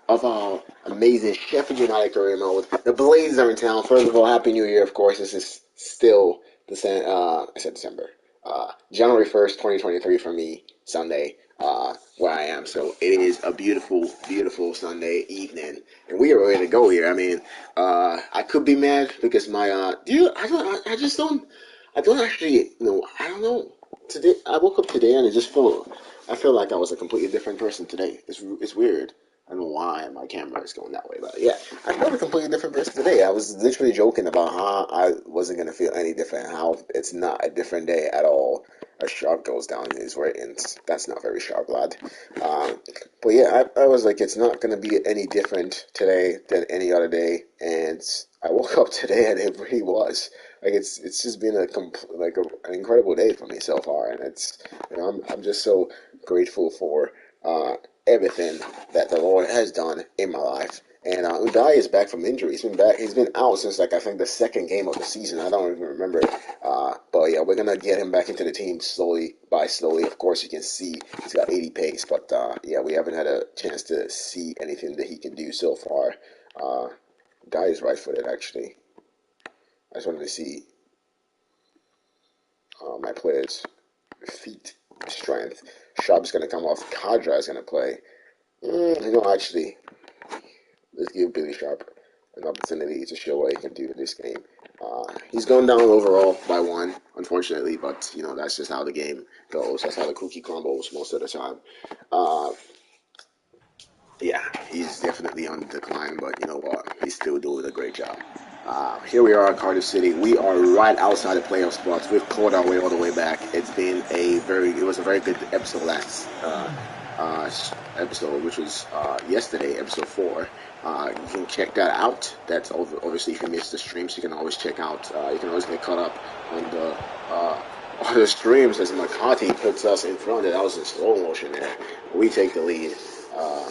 of our amazing Sheffield United career mode. The Blades are in town. First of all, Happy New Year. Of course, this is still I said December. January 1st, 2023 for me, Sunday, where I am. So it is a beautiful, beautiful Sunday evening, and we are ready to go here. I mean, I could be mad because I don't actually, I don't know. Today, I woke up today and I feel like I was a completely different person today. It's weird. I don't know why my camera is going that way, but yeah, I felt a completely different person today. I was literally joking about how I wasn't gonna feel any different, how it's not a different day at all. A shark goes down in his ratings. That's not very sharp, lad. Um, but yeah, I was like, it's not gonna be any different today than any other day, and I woke up today and it really was. Like it's just been an incredible day for me so far, and I'm just so grateful for everything that the Lord has done in my life. And Udai is back from injury. He's been back. He's been out since like I think the second game of the season. I don't even remember. But yeah, we're gonna get him back into the team slowly by slowly. Of course, you can see he's got 80 pace, but yeah, we haven't had a chance to see anything that he can do so far. Guy is right-footed actually. I just wanted to see my players' feet strength. Sharp's gonna come off. Kadra is gonna play. Actually, let's give Billy Sharp an opportunity to show what he can do in this game. He's going down overall by one, unfortunately, but that's just how the game goes. That's how the cookie crumbles most of the time. Uh, yeah, he's definitely on the decline, but you know what? He's still doing a great job. Here we are in Cardiff City. We are right outside the playoff spots. We've clawed our way all the way back. It was a very good episode last episode, which was yesterday, episode 4. You can check that out. That's obviously if you missed the streams, you can always check out. You can always get caught up on the streams as McCarthy puts us in front. That was in slow motion there. We take the lead. Uh,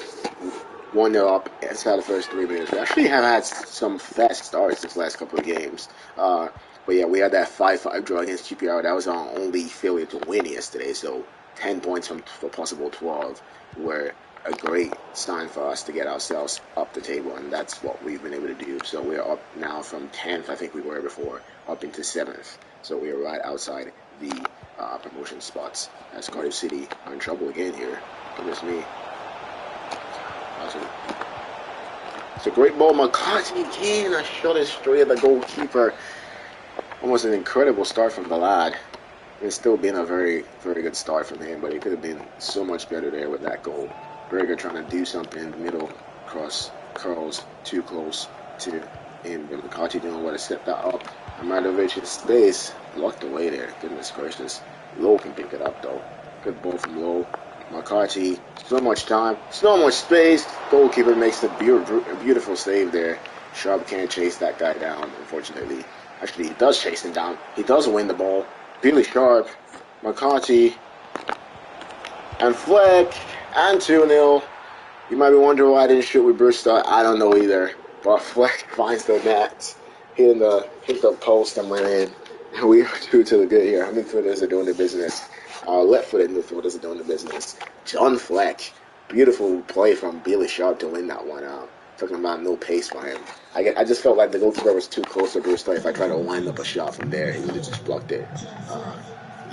1-0 up inside the first 3 minutes. We actually have had some fast starts this last couple of games. But yeah, we had that 5-5 draw against GPR. That was our only failure to win yesterday. So 10 points from for possible 12 were a great sign for us to get ourselves up the table, and that's what we've been able to do. So we're up now from 10th, I think we were before, up into 7th. So we are right outside the promotion spots as Cardiff City are in trouble again here. Goodness me. Awesome. It's a great ball. McCarthy again. I shot it straight at the goalkeeper. Almost an incredible start from the lad. It's still been a very, very good start from him, but it could have been so much better there with that goal. Very good trying to do something in the middle. Cross curls too close to him. But McCarthy didn't want to set that up. Amadovic's space blocked away there. Goodness gracious. Lowe can pick it up though. Good ball from Lowe. McCarthy, so much time, so much space. Goalkeeper makes a beautiful save there. Sharp can't chase that guy down, unfortunately. Actually, he does chase him down. He does win the ball. Billy Sharp, McCarthy, and Fleck, and 2-0. You might be wondering why I didn't shoot with Brewster. I don't know either. But Fleck finds the net, hit the post and went in. And we are 2 to the good here. How many footers are doing the business? Left-footed midfielders are doing the business. John Fleck, beautiful play from Billy Sharp to win that one out. Talking about no pace for him. I just felt like the goalkeeper was too close to Brewster. If I tried to wind up a shot from there, he would have just blocked it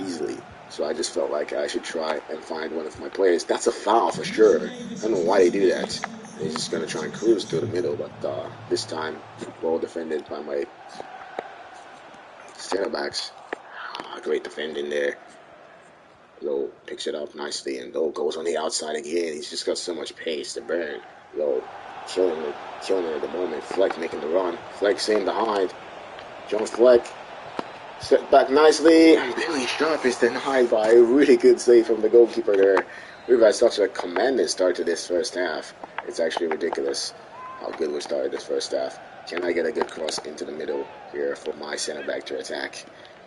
easily. So I just felt like I should try and find one of my players. That's a foul for sure. I don't know why they do that. They're just going to try and cruise through the middle, but this time, well defended by my center backs. Great defending there. Lowe picks it up nicely, and Lowe goes on the outside again. He's just got so much pace to burn. Lowe killing it at the moment. Fleck making the run. Fleck staying behind. John Fleck set back nicely, and Billy Sharp is denied by a really good save from the goalkeeper there. We've had such a commanding start to this first half. It's actually ridiculous how good we started this first half. Can I get a good cross into the middle here for my center back to attack?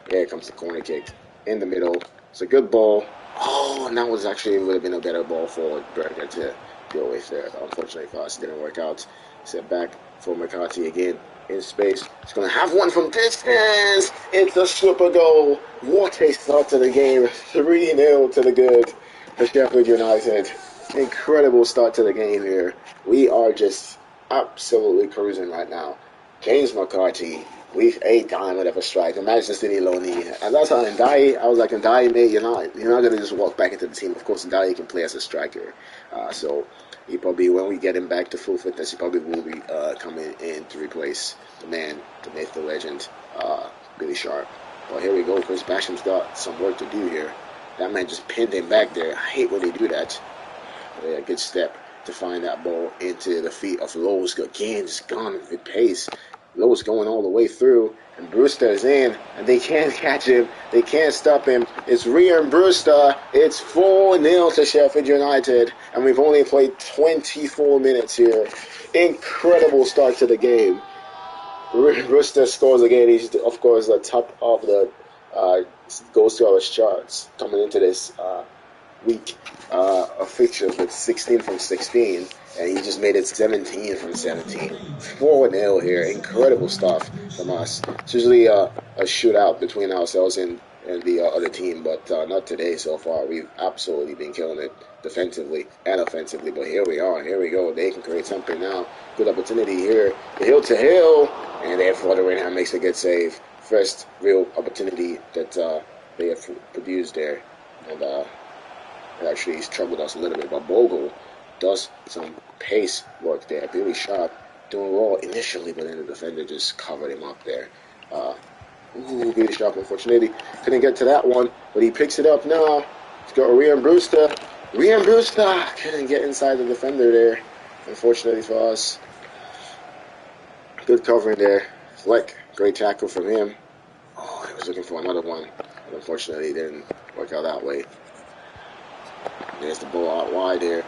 Here comes the corner kick in the middle. It's a good ball. Oh, and that was actually would have been a better ball for Berger to go with there. Unfortunately for us, it didn't work out. Set back for McCarthy again in space. He's going to have one from distance. It's a super goal. What a start to the game. 3-0 to the good for Sheffield United. Incredible start to the game here. We are just absolutely cruising right now. James McCarthy, we've 8 diamond of a strike. The Manchester City Loney. And that's how Ndai, I was like, Ndai, mate, you're not going to just walk back into the team. Of course, Ndai can play as a striker. So he probably, when we get him back to full fitness, he probably will be coming in to replace the man, the myth, the legend, Billy Sharp. Well, here we go. Chris Basham's got some work to do here. That man just pinned him back there. I hate when they do that. Yeah, good step to find that ball into the feet of Lowe's. Again, just gone with pace. Lowe's going all the way through, and Brewster is in, and they can't catch him. They can't stop him. It's Ryan Brewster. It's 4-0 to Sheffield United, and we've only played 24 minutes here. Incredible start to the game. Brewster scores again. He's, of course, the top of the goals to our charts coming into this week of fixtures with 16 from 16, and he just made it 17 from 17. 4-0 here. Incredible stuff from us. It's usually a shootout between ourselves and the other team, but not today so far. We've absolutely been killing it defensively and offensively, but here we are. Here we go. They can create something now. Good opportunity here. The hill to hill, and therefore the Rainham makes a good save. First real opportunity that they have produced there, and actually he's troubled us a little bit, but Bogle does some pace work there. Billy Sharp doing well initially, but then the defender just covered him up there. Billy Sharp, unfortunately, couldn't get to that one, but he picks it up now. He's got Ryan Brewster. Ryan Brewster couldn't get inside the defender there, unfortunately for us. Good covering there. Fleck, great tackle from him. Oh, he was looking for another one, but unfortunately it didn't work out that way. There's the ball out wide there.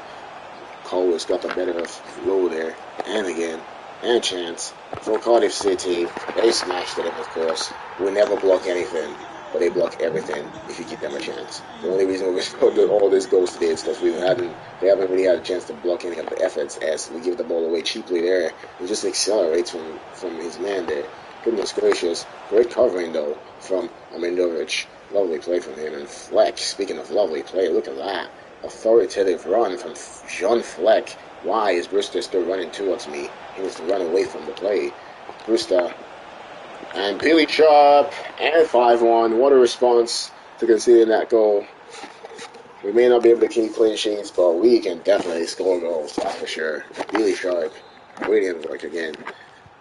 Cole has got the better of Lowe there. And again. And chance. For Cardiff City. They smashed it in, of course. We never block anything. But they block everything if you give them a chance. The only reason we're all this goes today is because they haven't really had a chance to block any of the efforts as we give the ball away cheaply there. He just accelerates from his man there. Goodness gracious. Great covering though from Amendovic. Lovely play from him. And Fleck, speaking of lovely play, look at that. Authoritative run from John Fleck. Why is Brewster still running towards me? He needs to run away from the play. Brewster and Billy Sharp and 5-1. What a response to conceding that goal. We may not be able to keep clean sheets, but we can definitely score goals, that's for sure. Billy Sharp, brilliant work again.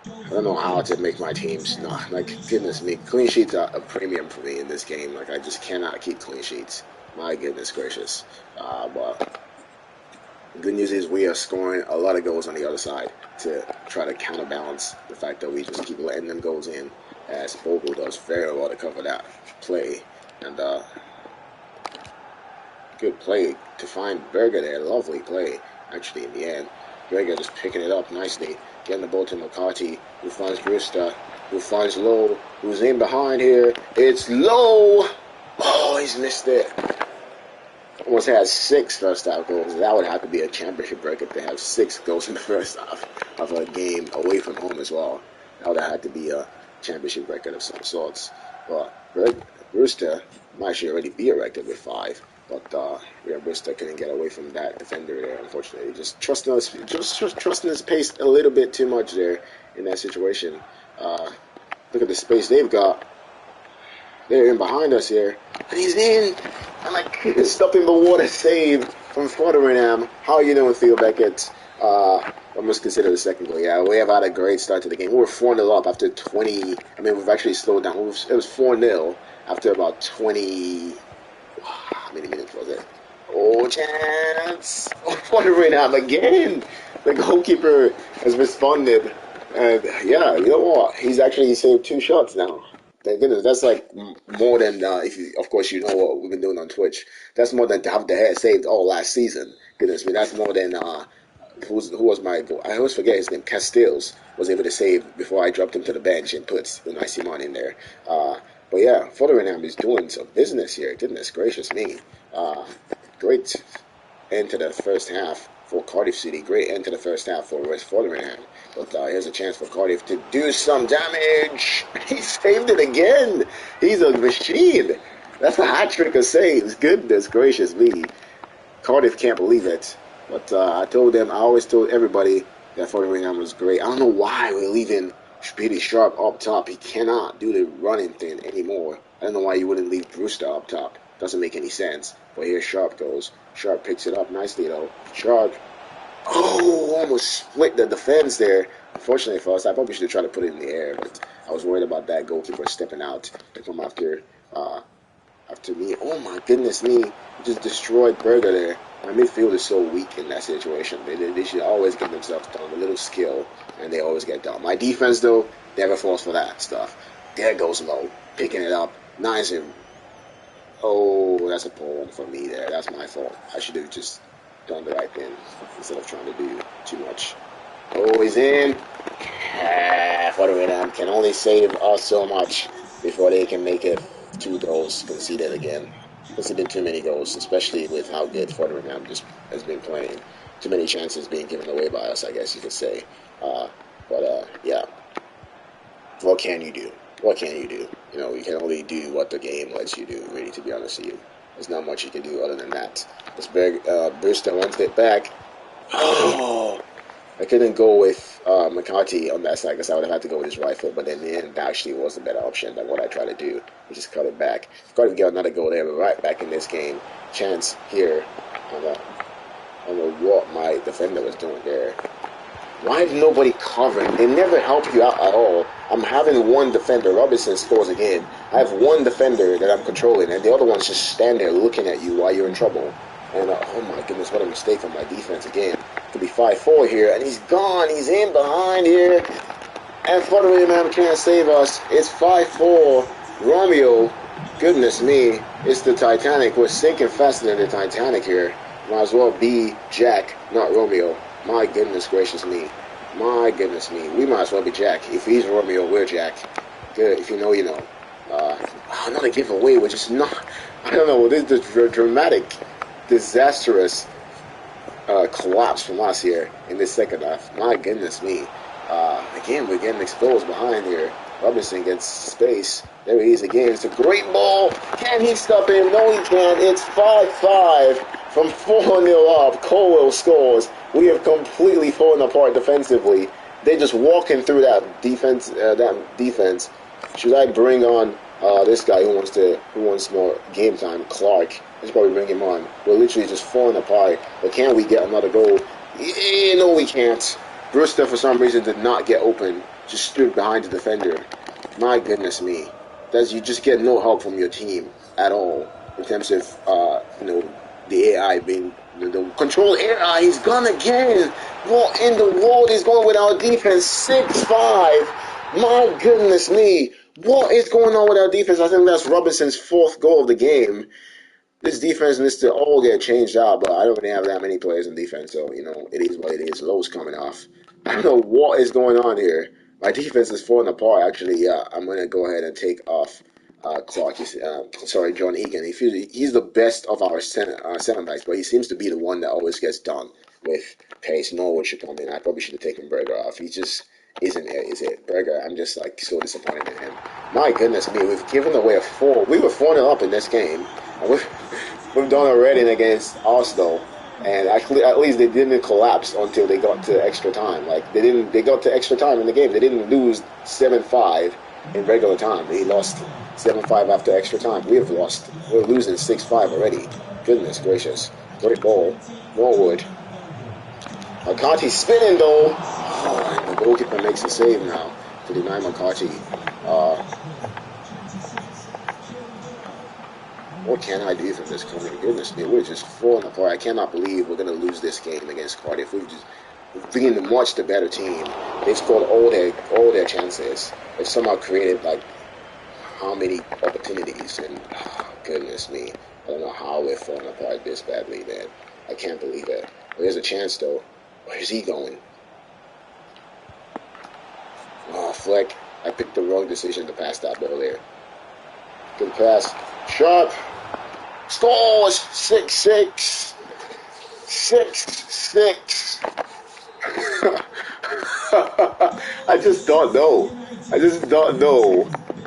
I don't know how to make my teams not, like, goodness me, clean sheets are a premium for me in this game. Like, I just cannot keep clean sheets. My goodness gracious. But the good news is we are scoring a lot of goals on the other side to try to counterbalance the fact that we just keep letting them goals in, as Bogle does very well to cover that play. And good play to find Berger there. Lovely play, actually, in the end. Berger just picking it up nicely, getting the ball to McCarthy, who finds Brewster, who finds Lowe, who's in behind here. It's Lowe! Oh, he's missed it. Almost had 6 first half goals. That would have to be a championship record to have 6 goals in the first half of a game away from home as well. That would have to be a championship record of some sorts. But Brewster might actually already be a record with 5. But Brewster couldn't get away from that defender there, unfortunately. Just trusting his pace a little bit too much there in that situation. Look at the space they've got. They're in behind us here. And he's in. And I couldn't stop him, but what a save from Foteringham. How are you doing, Theo Beckett? Almost consider the second goal. Yeah, we have had a great start to the game. We were 4-0 up after 20. I mean, we've actually slowed down. It was 4-0 after about 20. How many minutes was it? Oh, chance. Oh, Foteringham again. The goalkeeper has responded. And yeah, you know what? He's actually saved 2 shots now. Thank goodness, that's like more than, of course, you know what we've been doing on Twitch. That's more than have the head saved all last season. Goodness me, that's more than, who was my, I always forget his name, Castells was able to save before I dropped him to the bench and put Unai Simon in there. But yeah, Foteringham is doing some business here. Goodness gracious me. Great end to the first half for Cardiff City. Great end to the first half for West Foteringham. But here's a chance for Cardiff to do some damage. He saved it again. He's a machine. That's a hat trick of saves. Goodness gracious me. Cardiff can't believe it. But I always told everybody that Fordingham was great. I don't know why we're leaving Speedy Sharp up top. He cannot do the running thing anymore. I don't know why you wouldn't leave Brewster up top. Doesn't make any sense. But here Sharp goes. Sharp picks it up nicely though. Sharp. Oh, almost split the defense there. Unfortunately for us, I probably should have tried to put it in the air, but I was worried about that goalkeeper stepping out to come after me. Oh my goodness me. He just destroyed Berger there. My midfield is so weak in that situation. They should always get themselves done. A little skill, and they always get done. My defense, though, never falls for that stuff. There goes Low. Picking it up. Nice. Oh, that's a poor one for me there. That's my fault. I should have just done the right thing instead of trying to do too much. Oh, he's in. Fordingham can only save us so much before they can make it 2 goals conceded again. Conceded too many goals, especially with how good Fordingham just has been playing. Too many chances being given away by us, I guess you could say. Yeah. What can you do? What can you do? You know, you can only do what the game lets you do, really, to be honest with you. There's not much you can do other than that. This Brewster wants it back. Oh! I couldn't go with McCarthy on that side because I would have had to go with his rifle, but in the end, that actually was a better option than what I tried to do. We just cut it back. Got to get another goal there, but right back in this game. Chance here on what my defender was doing there. Why is nobody covering? They never help you out at all. I'm having one defender. Robinson scores again. I have one defender that I'm controlling, and the other ones just stand there looking at you while you're in trouble. And oh my goodness, what a mistake from my defense again. Could be 5-4 here, and he's gone. He's in behind here. And Fordingham can't save us. It's 5-4. Romeo, goodness me, it's the Titanic. We're sinking faster than the Titanic here. Might as well be Jack, not Romeo. My goodness gracious me. My goodness me. We might as well be Jack. If he's Romeo, we're Jack. Good. If you know, you know. Another giveaway, which is not... I don't know. This is the dramatic, disastrous collapse from us here in this second half. My goodness me. Again, we're getting exposed behind here. Robinson gets space. There he is again. It's a great ball. Can he stop him? No, he can't. It's 5-5 from 4-0 up. Colwell scores. We have completely fallen apart defensively. They're just walking through that defense. Should I bring on this guy who wants more game time? Clark. I should probably bring him on. We're literally just falling apart. But can we get another goal? Yeah, no, we can't. Brewster, for some reason, did not get open. Just stood behind the defender. My goodness me. You just get no help from your team at all in terms of the AI being the control AI. He's gone again. What in the world is going with our defense? 6-5. My goodness me. What is going on with our defense? I think that's Robinson's 4th goal of the game. This defense needs to all get changed out, but I don't really have that many players in defense, so, it is what it is. Low's coming off. I don't know what is going on here. My defense is falling apart, actually. Yeah, I'm going to go ahead and take off Clark. John Egan. He's the best of our center backs, but he seems to be the one that always gets done with pace. Norwood should come in. I probably should have taken Berger off. He just isn't it, is it? Berger, I'm just so disappointed in him. My goodness me, we've given away a 4. We were 4-0 up in this game. And we've done already against Arsenal. And actually, at least they didn't collapse until they got to extra time. They got to extra time in the game. They didn't lose 7-5 in regular time. They lost 7-5 after extra time. We're losing 6-5 already. Goodness gracious. Great ball. Norwood. McCarthy spinning though. Oh, and the goalkeeper makes a save now to deny McCarthy. What can I do from this coming? Goodness me, we're just falling apart. I cannot believe we're going to lose this game against Cardiff. We've been much the better team. They've scored all their chances. They've somehow created how many opportunities, and goodness me, I don't know how we're falling apart this badly, man. I can't believe it. There's a chance though. Where's he going? Oh, Fleck. I picked the wrong decision to pass that ball there. Good pass. Sharp. Scores! 6-6. 6-6. I just don't know.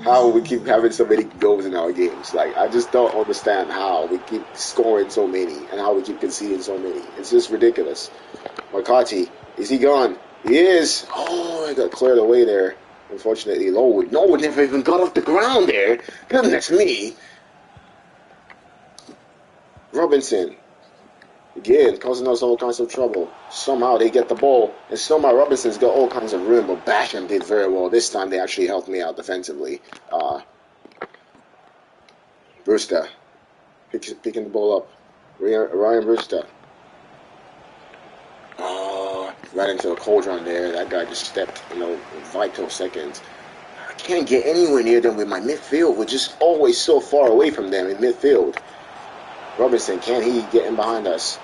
how we keep having so many goals in our games. Like, I just don't understand how we keep scoring so many and how we keep conceding so many. It's just ridiculous. McCarthy, is he gone? He is. Oh, I got cleared away there. Unfortunately, Lowood never even got off the ground there. Goodness me. Robinson, again, causing us all kinds of trouble. Somehow they get the ball, and somehow Robinson's got all kinds of room, but Basham did very well. This time they actually helped me out defensively. Brewster, picking the ball up. Ryan Brewster. Right into the cauldron there. That guy just stepped, vital seconds. I can't get anywhere near them with my midfield. We're just always so far away from them in midfield. Robinson, can he get in behind us?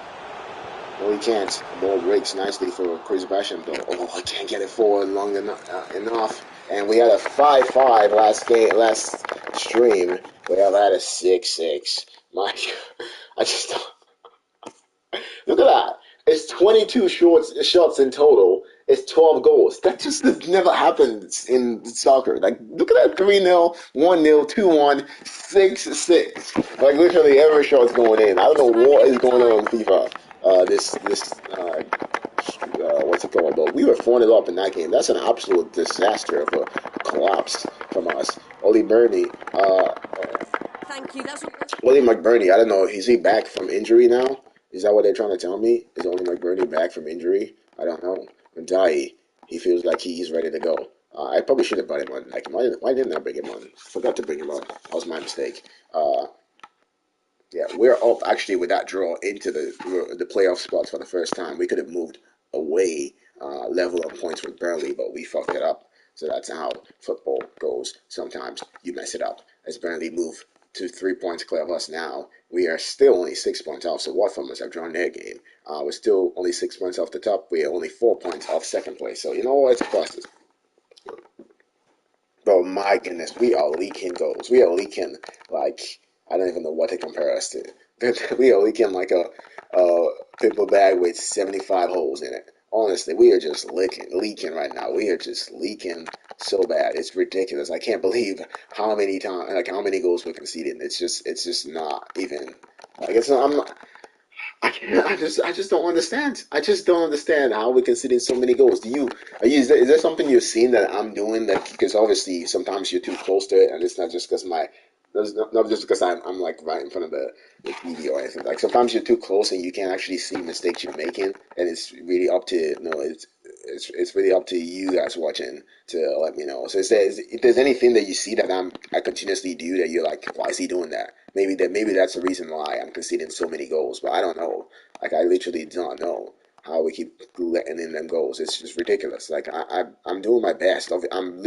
No, he can't. The ball breaks nicely for Chris Basham, though. Oh, I can't get it forward long enough. And we had a 5-5 last stream. We have had a 6-6. My God. I just don't. Look at that. It's 22 shots in total. It's 12 goals. That just never happens in soccer. Like, look at that 3-0, 1-0, 2-1, 6-6. Like, literally every shot's going in. I don't know what is going on in FIFA. What's it called? But we were 4-0 up in that game. That's an absolute disaster of a collapse from us. Oli Bernie. Thank you. Willie McBurney. I don't know. Is he back from injury now? Is that what they're trying to tell me? Is Oli McBurney back from injury? I don't know. Ndai, he feels like he's ready to go. I probably should have brought him on. Like, why didn't I bring him on? Forgot to bring him on. That was my mistake. Yeah, we're up actually with that draw into the playoff spots for the first time. We could have moved away, level of points with Burnley, but we fucked it up. So that's how football goes. Sometimes you mess it up. As Burnley move to 3 points clear of us now, we are still only 6 points off. So Watford must have drawn their game. We're still only 6 points off the top. We are only 4 points off second place. So you know what? It's a process. Bro, my goodness, we are leaking goals. We are leaking like I don't even know what to compare us to. We are leaking like a paper bag with 75 holes in it. Honestly, we are just leaking right now. We are just leaking so bad. It's ridiculous. I can't believe how many times, like how many goals we're conceding. It's just not even. Like I just don't understand. I just don't understand how we're conceding so many goals. Is there something you've seen that I'm doing that, because obviously sometimes you're too close to it, and it's not just because not just because I'm like right in front of the TV or anything. Like sometimes you're too close and you can't actually see mistakes you're making, and it's really up to it's really up to you guys watching to let me know. So if there's anything that you see that I continuously do that you're like, why is he doing that? Maybe that's the reason why I'm conceding so many goals, but I don't know. Like I literally do not know how we keep letting in them goals. It's just ridiculous. Like I'm doing my best. I'm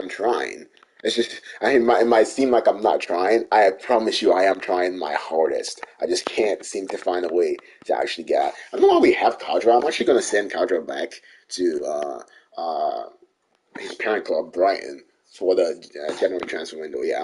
trying. It's just it might seem like I'm not trying. I promise you, I am trying my hardest. I just can't seem to find a way to actually get. I don't know why we have Kadra. I'm actually gonna send Kadra back to his parent club, Brighton, for the January transfer window. Yeah,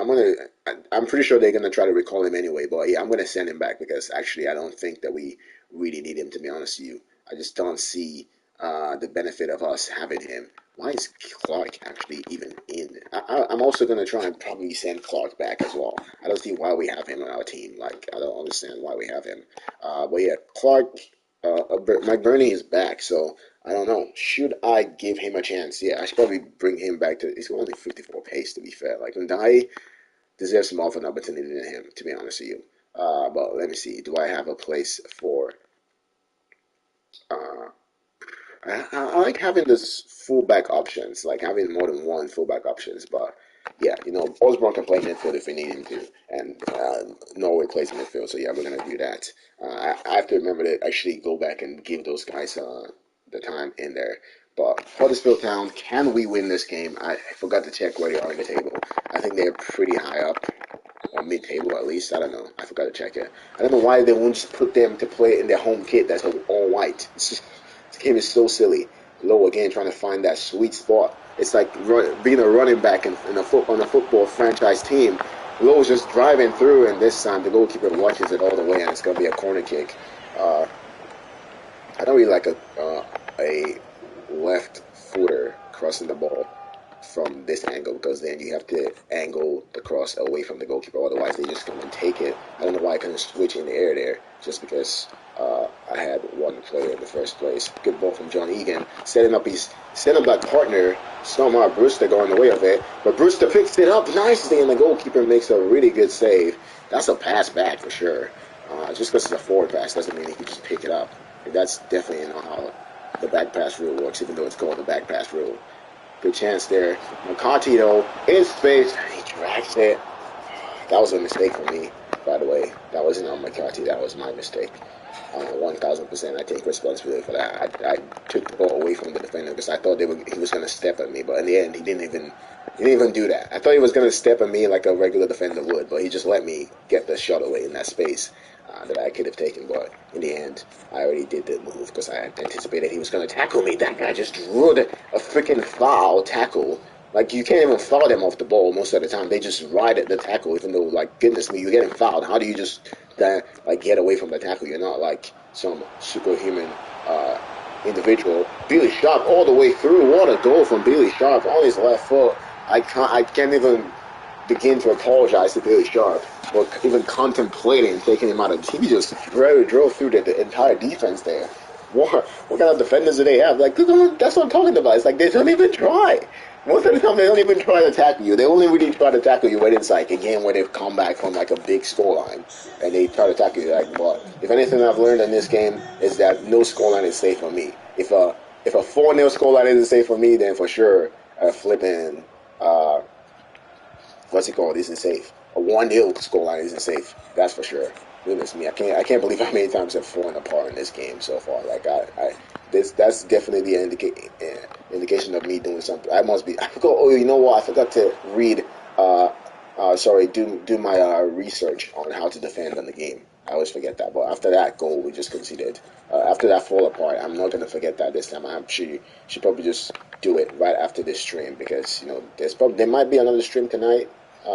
I'm pretty sure they're gonna try to recall him anyway. But yeah, I'm gonna send him back because actually I don't think that we really need him. To be honest with you, I just don't see the benefit of us having him. Why is Clark actually even in? I'm also gonna try and probably send Clark back as well. I don't see why we have him on our team. Like I don't understand why we have him. But yeah, Clark. Mike Burney is back, so I don't know. Should I give him a chance? Yeah, I should probably bring him back to. He's only 54 pace, to be fair. Like Ndai deserves more of an opportunity than him, to be honest with you. But let me see. Do I have a place for? Uh, I like having this fullback options, like having more than one fullback options. But yeah, Osborne can play midfield if we need him to, and Norway plays midfield. So yeah, we're gonna do that. I have to remember to actually go back and give those guys the time in there. But Huddersfield Town, can we win this game? I forgot to check where they are in the table. I think they're pretty high up, or mid-table at least. I don't know. I forgot to check it. I don't know why they won't just put them to play in their home kit that's all white. This game is so silly. Low again, trying to find that sweet spot. It's like being a running back on a football franchise team. Low's just driving through, and this time the goalkeeper watches it all the way, and it's gonna be a corner kick. I don't really like a left footer crossing the ball. from this angle, because then you have to angle the cross away from the goalkeeper. Otherwise, they just come and take it. I don't know why I couldn't switch in the air there, just because I had one player in the first place. Good ball from John Egan, setting up his center-back partner, somehow Brewster going the way of it. But Brewster picks it up nicely, and the goalkeeper makes a really good save. That's a pass back for sure. Just because it's a forward pass doesn't mean he can just pick it up. And that's definitely not how the back pass rule works, even though it's called the back pass rule. Good chance there. McCarthy, though, in space, he drags it. That was a mistake for me, by the way. That wasn't on McCarthy. That was my mistake. 1,000%. I take responsibility for that. I took the ball away from the defender because I thought he was going to step at me, but in the end, he didn't even do that. I thought he was going to step at me like a regular defender would, but he just let me get the shot away in that space that I could have taken. But in the end, I already did the move because I had anticipated he was going to tackle me. That guy just drew a freaking foul tackle. Like, you can't even foul them off the ball most of the time. They just ride at the tackle, even though, like, goodness me, you're getting fouled. How do you just, get away from the tackle? You're not, like, some superhuman individual. Billy Sharp all the way through. What a goal from Billy Sharp on his left foot. I can't even begin to apologize to Billy Sharp for even contemplating taking him out of the team. He just drove through the entire defense there. What kind of defenders do they have? Like, that's what I'm talking about. It's like they don't even try. Most of the time, they don't even try to tackle you. They only really try to tackle you when it's like a game where they've come back from like a big scoreline, and they try to tackle you. Like, but if anything I've learned in this game is that no scoreline is safe for me. If a 4-0 scoreline isn't safe for me, then for sure a flipping what's it called isn't safe. A 1-0 scoreline isn't safe. That's for sure. Goodness me, I can't believe how many times I've fallen apart in this game so far. Like that's definitely the indication of me doing something. I must be. I forgot. Oh, you know what? I forgot to read. Do my research on how to defend in the game. I always forget that. But after that goal we just conceded, after that fall apart, I'm not gonna forget that this time. I'm sure you should probably just do it right after this stream, because there might be another stream tonight.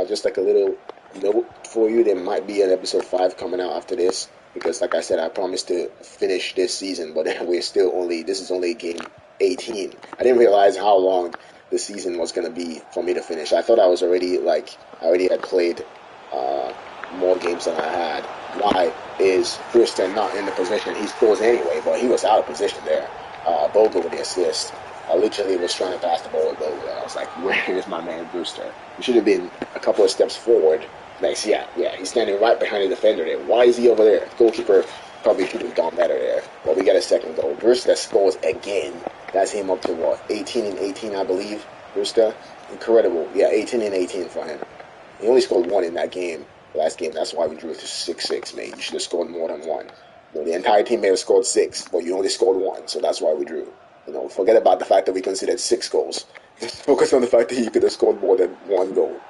Just like a little note for you, there might be an episode 5 coming out after this, because like I said, I promised to finish this season, but this is only game 18. I didn't realize how long the season was going to be for me to finish. I thought I already had played more games than I had. Why is Brewster not in the position? He scores anyway, but he was out of position there. Bogle with the assist. I literally was trying to pass the ball with Bogle. I was like, where is my man Brewster? He should have been a couple of steps forward. Next, yeah, he's standing right behind the defender there. Why is he over there? The goalkeeper probably should have done better there. But we got a second goal. Brewster scores again. That's him up to what? 18-18, I believe. Brewster, incredible. Yeah, 18-18 for him. He only scored 1 in that game. Last game, that's why we drew to 6-6, mate. You should have scored more than 1. The entire team may have scored 6, but you only scored 1, so that's why we drew. Forget about the fact that we considered 6 goals. Just focus on the fact that you could have scored more than 1 goal.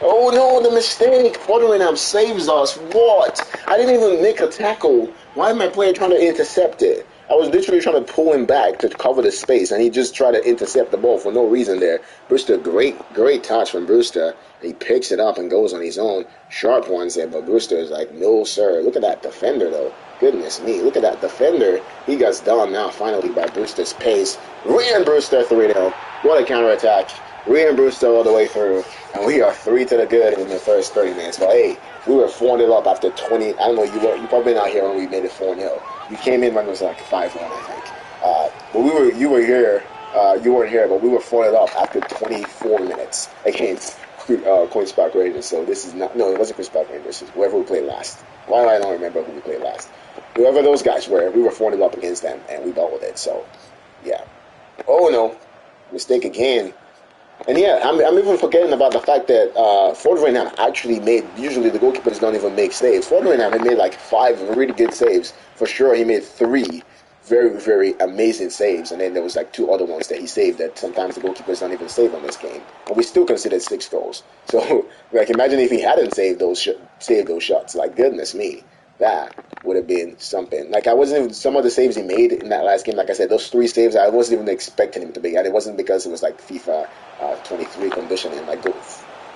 Oh no, the mistake! Forderingham saves us. What? I didn't even make a tackle. Why is my player trying to intercept it? I was literally trying to pull him back to cover the space, and he just tried to intercept the ball for no reason there. Brewster, great touch from Brewster. He picks it up and goes on his own. Sharp ones there, but Brewster is like, no, sir. Look at that defender, though. Goodness me, look at that defender. He gets done now, finally, by Brewster's pace. Ryan Brewster 3-0. What a counterattack. Ryan Brewster all the way through. And we are 3 to the good in the first 30 minutes. But hey, we were 4-0 up after 20. I don't know, you probably not here when we made it 4-0. We came in when it was like 5-1, I think. But you were here. You weren't here, but we were 4-0 up after 24 minutes against Queen's Park Rangers. So this is not. No, it wasn't Queen's Park Rangers. It's whoever we played last. Why do I don't remember who we played last? Whoever those guys were, we were 4-0 up against them, and we bottled it. So, yeah. Oh no, mistake again. And yeah, I'm even forgetting about the fact that Forderingham actually made. Usually the goalkeepers don't even make saves. Forderingham had made like 5 really good saves. For sure, he made 3 very, very amazing saves, and then there was like 2 other ones that he saved that sometimes the goalkeepers don't even save on this game. But we still considered 6 goals. So, like, imagine if he hadn't saved those shots. Like, goodness me, that would have been something. Like, I wasn't even, some of the saves he made in that last game, like I said, those 3 saves, I wasn't even expecting him to make. And it wasn't because it was like FIFA 23 conditioning. Like,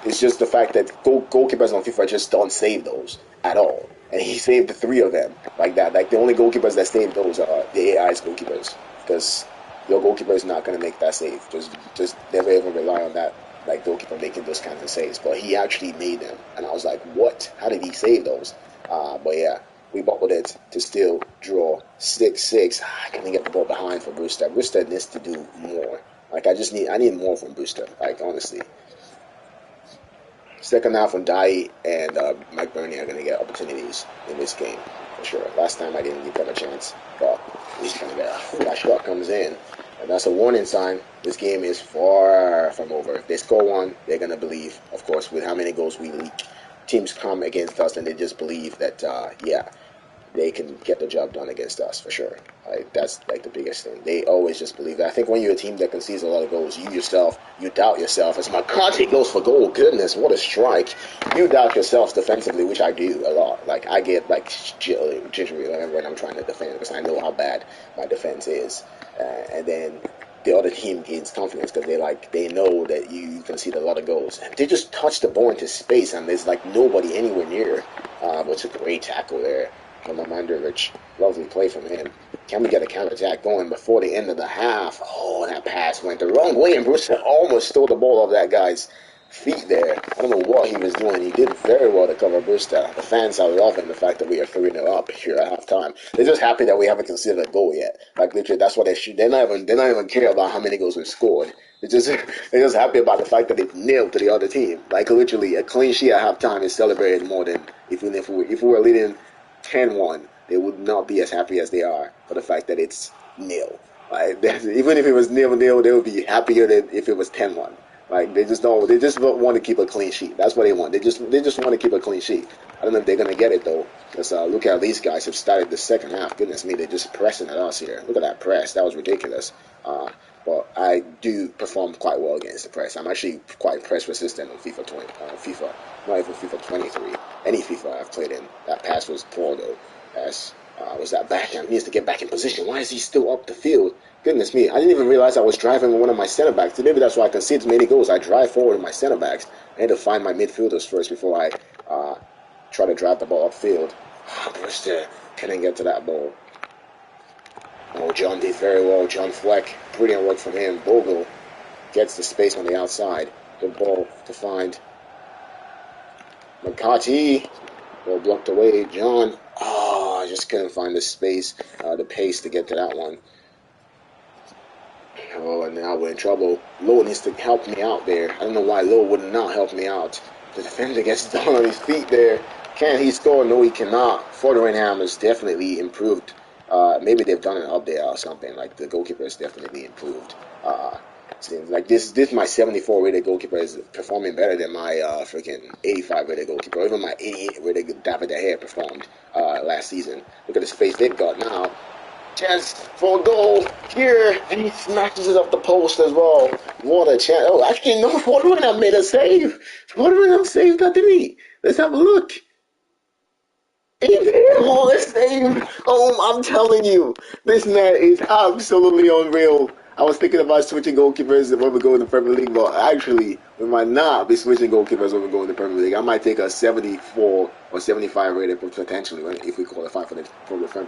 it's just the fact that goalkeepers on FIFA just don't save those at all. and he saved the 3 of them like that. Like the only goalkeepers that saved those are the AI's goalkeepers, because your goalkeeper is not going to make that save. Just never ever rely on that like goalkeeper making those kinds of saves. But he actually made them, and I was like, what? How did he save those? But yeah, we bubbled it to still draw 6-6. I couldn't get the ball behind for Brewster. Brewster needs to do more. Like I need more from Brewster. Like honestly. Second half when Dai and Mike Burney are going to get opportunities in this game, for sure. Last time I didn't give them a chance, but he's going to get that shot comes in. And that's a warning sign. This game is far from over. If they score one, they're going to believe, of course, with how many goals we leak. Teams come against us and they just believe that, yeah, they can get the job done against us for sure. Like that's like the biggest thing. They always just believe that. I think when you're a team that concedes a lot of goals, you doubt yourself. As McCarthy goes for goal, goodness, what a strike! You doubt yourself defensively, which I do a lot. Like I get like jittery when I'm trying to defend because I know how bad my defense is, and then the other team gains confidence because they know that you concede a lot of goals. And they just touch the ball into space and there's like nobody anywhere near. But it's a great tackle there from Amandrovich. Lovely play from him. Can we get a counterattack going before the end of the half? Oh, that pass went the wrong way, and Brewster almost stole the ball off that guy's feet there. I don't know what he was doing. He did very well to cover Brewster. The fans are loving the fact that we are 3-0 up here at halftime. They're just happy that we haven't considered a goal yet. Like literally, that's what they should. They're not even care about how many goals we've scored. They're just happy about the fact that they've nailed to the other team. Like literally, a clean sheet at halftime is celebrated more than if we were leading 10-1, they would not be as happy as they are for the fact that it's nil. Like even if it was 0-0, they would be happier than if it was 10-1. Like they just don't want to keep a clean sheet. That's what they want. They just want to keep a clean sheet. I don't know if they're gonna get it though, because look how these guys have started the second half. Goodness me, they're just pressing at us here. Look at that press. That was ridiculous. But I do perform quite well against the press. I'm actually quite press resistant on FIFA, not even FIFA 23. Any FIFA I've played in, that pass was poor though. Was that backhand? He needs to get back in position. Why is he still up the field? Goodness me, I didn't even realize I was driving with one of my center backs. Maybe that's why I concede many goals. I drive forward with my center backs. I had to find my midfielders first before I try to drive the ball upfield. Brewster couldn't get to that ball. Oh, John did very well. John Fleck, brilliant work from him. Bogle gets the space on the outside. Good ball to find McCarthy. Ball blocked away. John. Oh, I just couldn't find the space, the pace to get to that one. Oh, and now we're in trouble. Lowe needs to help me out there. I don't know why Lowe would not help me out. The defender gets down on his feet there. Can he score? No, he cannot. Forderingham has definitely improved. Maybe they've done an update or something. Like the goalkeeper has definitely improved. Seems like this my 74 rated goalkeeper is performing better than my freaking 85 rated goalkeeper. Even my 88 rated David De Gea performed last season. Look at the space they've got now. Chance for a goal here, and he smashes it up the post as well. What a chance! Oh, actually, no, Forderingham made a save. Forderingham saved that, didn't he? Let's have a look. Oh, this name! Oh, I'm telling you, this man is absolutely unreal. I was thinking about switching goalkeepers when we go in the Premier League, but actually, we might not be switching goalkeepers when we go in the Premier League. I might take a 74 or 75 rated potentially if we qualify for the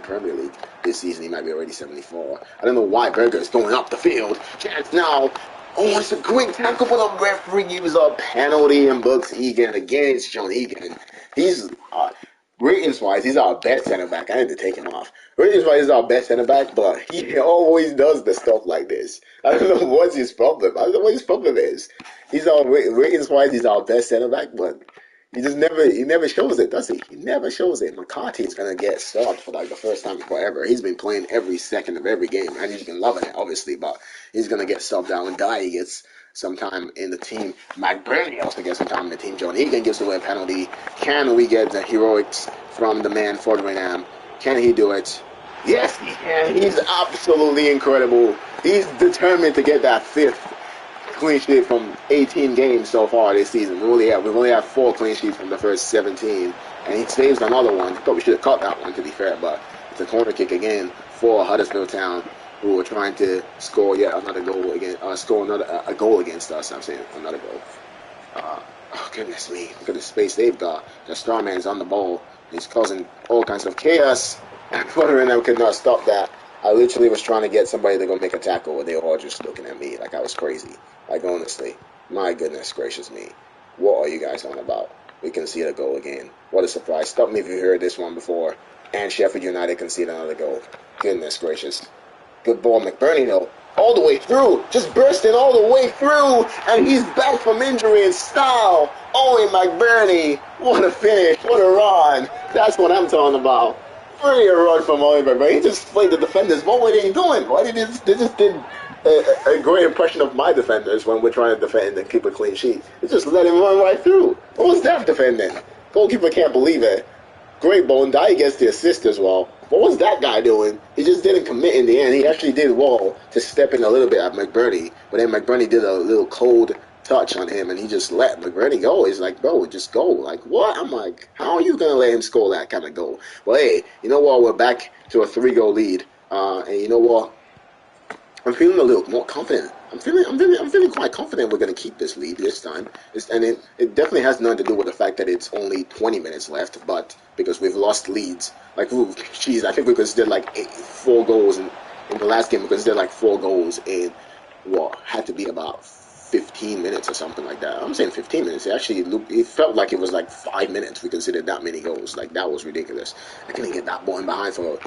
Premier League this season. He might be already 74. I don't know why Berger is going up the field. Chance now. Oh, it's a great tackle, but the referee gives a penalty and books Egan against John Egan. He's ratings-wise, he's our best center back. I need to take him off. Ratings-wise, he's our best center back, but he always does the stuff like this. I don't know what's his problem. I don't know what his problem is. He's our ratings-wise, he's our best center back, but he never shows it, does he? He never shows it. McCarthy's gonna get subbed for like the first time forever. He's been playing every second of every game, and he's been loving it, obviously, but he's gonna get subbed out when Dye gets some time in the team. Mike Burney also gets some time in the team. John Egan gives away a penalty. Can we get the heroics from the man Forderingham? Can he do it? Yes, he can. He's absolutely incredible. He's determined to get that 5th clean sheet from 18 games so far this season. We've only had 4 clean sheets from the first 17, and he saves another one. Probably should have caught that one, to be fair, but it's a corner kick again for Huddersfield Town, who are trying to score yet another goal a goal against us. I'm saying another goal. Oh goodness me! Look at the space they've got. The Starman's on the ball. He's causing all kinds of chaos. And Tottenham could not stop that. I literally was trying to get somebody to go make a tackle, and they were all just looking at me like I was crazy. Like, honestly, my goodness gracious me. What are you guys on about? We can see a goal again. What a surprise. Stop me if you heard this one before. And Sheffield United conceded another goal. Goodness gracious. Good ball, McBurney, though. All the way through. Just bursting all the way through. And he's back from injury in style. Owen McBurney. What a finish. What a run. That's what I'm talking about. Pretty a run from Owen McBurney. He just played the defenders. What were they doing? Why did they just did a great impression of my defenders when we're trying to defend and keep a clean sheet. They just let him run right through. What was that defending? Goalkeeper can't believe it. Great ball, and Dye gets the assist as well. What was that guy doing? He just didn't commit in the end. He actually did well to step in a little bit at McBurney, but then McBurney did a little cold touch on him, and he just let McBurney go. He's like, bro, just go. Like, what? I'm like, how are you going to let him score that kind of goal? But hey, you know what? We're back to a 3-goal lead. And you know what? I'm feeling a little more confident. I'm feeling quite confident we're going to keep this lead this time. It definitely has nothing to do with the fact that it's only 20 minutes left, but because we've lost leads. Like, geez, I think we considered like 4 goals in the last game. We considered like 4 goals in what had to be about 15 minutes or something like that. I'm saying 15 minutes. It felt like it was like 5 minutes. We considered that many goals. Like, that was ridiculous. I couldn't get that ball in behind for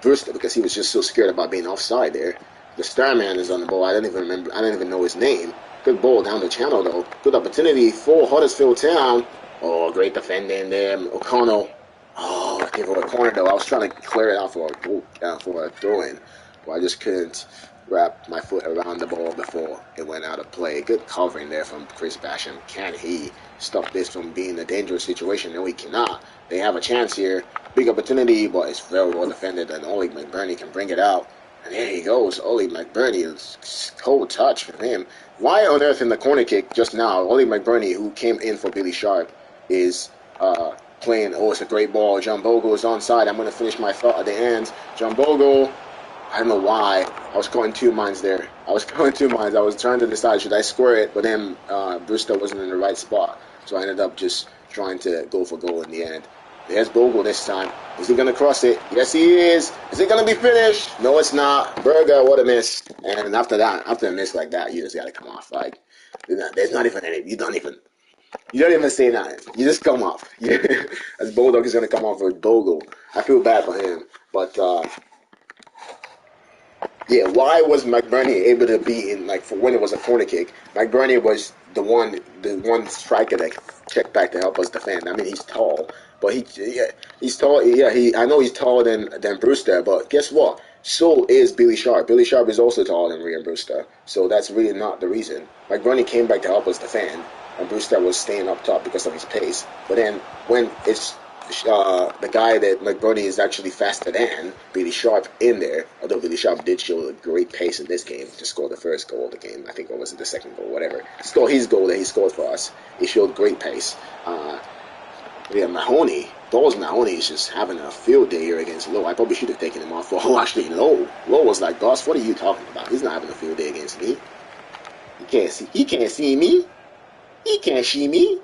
Brewster because he was just so scared about being offside there. The Starman is on the ball. I don't even know his name. Good ball down the channel, though. Good opportunity for Huddersfield Town. Oh, great defending there. O'Connell. Oh, give it a corner, though. I was trying to clear it out for a throw-in. But I just couldn't wrap my foot around the ball before it went out of play. Good covering there from Chris Basham. Can he stop this from being a dangerous situation? No, he cannot. They have a chance here. Big opportunity, but it's very well defended, and only McBurney can bring it out. And there he goes, Oli McBurney. Cold touch from him. Why on earth in the corner kick just now, Oli McBurney, who came in for Billy Sharp, is playing, oh, it's a great ball. John Bogle is onside. I'm going to finish my thought at the end. John Bogle, I don't know why. I was going 2 minds there. I was trying to decide, should I square it? But then Brewster wasn't in the right spot. So I ended up just trying to go for goal in the end. There's Bogle this time. Is he going to cross it? Yes, he is. Is it going to be finished? No, it's not. Berger, what a miss. And after a miss like that, you just got to come off. Like, there's not even any. You don't even say nothing. You just come off. As Bulldog is going to come off with Bogle. I feel bad for him. But, yeah, why was McBurney able to be in, like, for when it was a corner kick? McBurney was the one striker that checked back to help us defend. I mean, he's tall. But he's tall. Yeah, I know he's taller than Brewster. But guess what? So is Billy Sharp. Billy Sharp is also taller than Ryan Brewster. So that's really not the reason. McBurney came back to help us defend, and Brewster was staying up top because of his pace. But then when it's the guy that McBurney is actually faster than, Billy Sharp, in there, although Billy Sharp did show a great pace in this game to score the first goal of the game. I think it was the second goal, whatever. Still, his goal that he scored for us, he showed great pace. Yeah, Mahoney is just having a field day here against Lowe. I probably should have taken him off for actually Lowe. Lowe was like, boss, what are you talking about? He's not having a field day against me. He can't see me. He can't see me.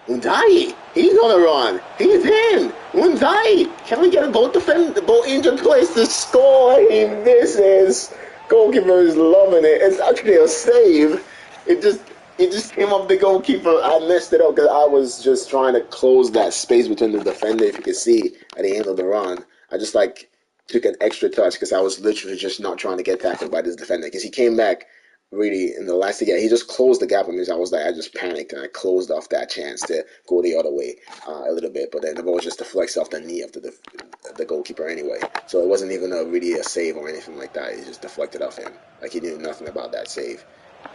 Undayi, he's on a run. He's in. Undayi, can we get a both injured players to score? He misses. Goalkeeper is loving it. It's actually a save. It just came off the goalkeeper. I messed it up because I was just trying to close that space between the defender. If you can see at the end of the run, I just took an extra touch because I was literally just not trying to get tackled by this defender because he came back really in the last game. He just closed the gap on me. I just panicked and I closed off that chance to go the other way a little bit. But then the ball just deflects off the knee of the goalkeeper anyway. So it wasn't even really a save or anything like that. He just deflected off him. Like he knew nothing about that save.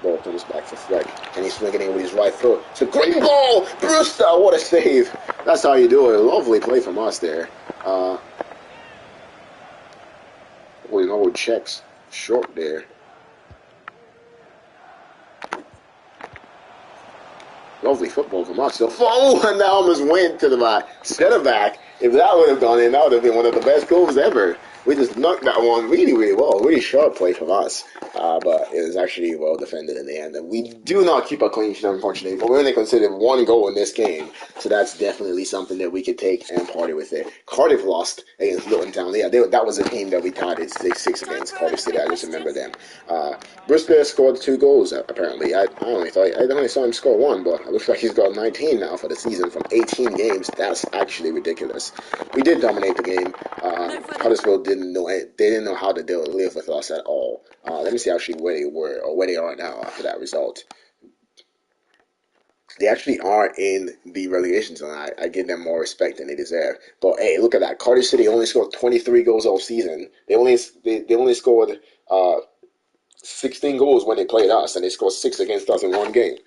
Ball comes back for Fleck, and he's swinging in with his right foot. It's a great ball! Brewster, what a save! That's how you do it. Lovely play from us there. Checks short there. Lovely football from us. So, and that almost went to the center back. If that would have gone in, that would have been one of the best goals ever. We just knocked that one really, really well. Really sharp play from us. But it was actually well defended in the end. And we do not keep a clean sheet, unfortunately. But we only considered one goal in this game. So that's definitely something that we could take and party with it. Cardiff lost against Luton Town. Yeah, that was a team that we tied at 6-6 against Cardiff City. I just remember them. Brewster scored 2 goals, apparently. I only saw him score 1, but it looks like he's got 19 now for the season from 18 games. That's actually ridiculous. We did dominate the game. Huddersfield didn't know it. They didn't know how to live with us at all. Let me see actually where they were or where they are now after that result. They actually are in the relegation zone. I give them more respect than they deserve. But hey, look at that. Cardiff City only scored 23 goals all season. They only scored 16 goals when they played us, and they scored 6 against us in one game.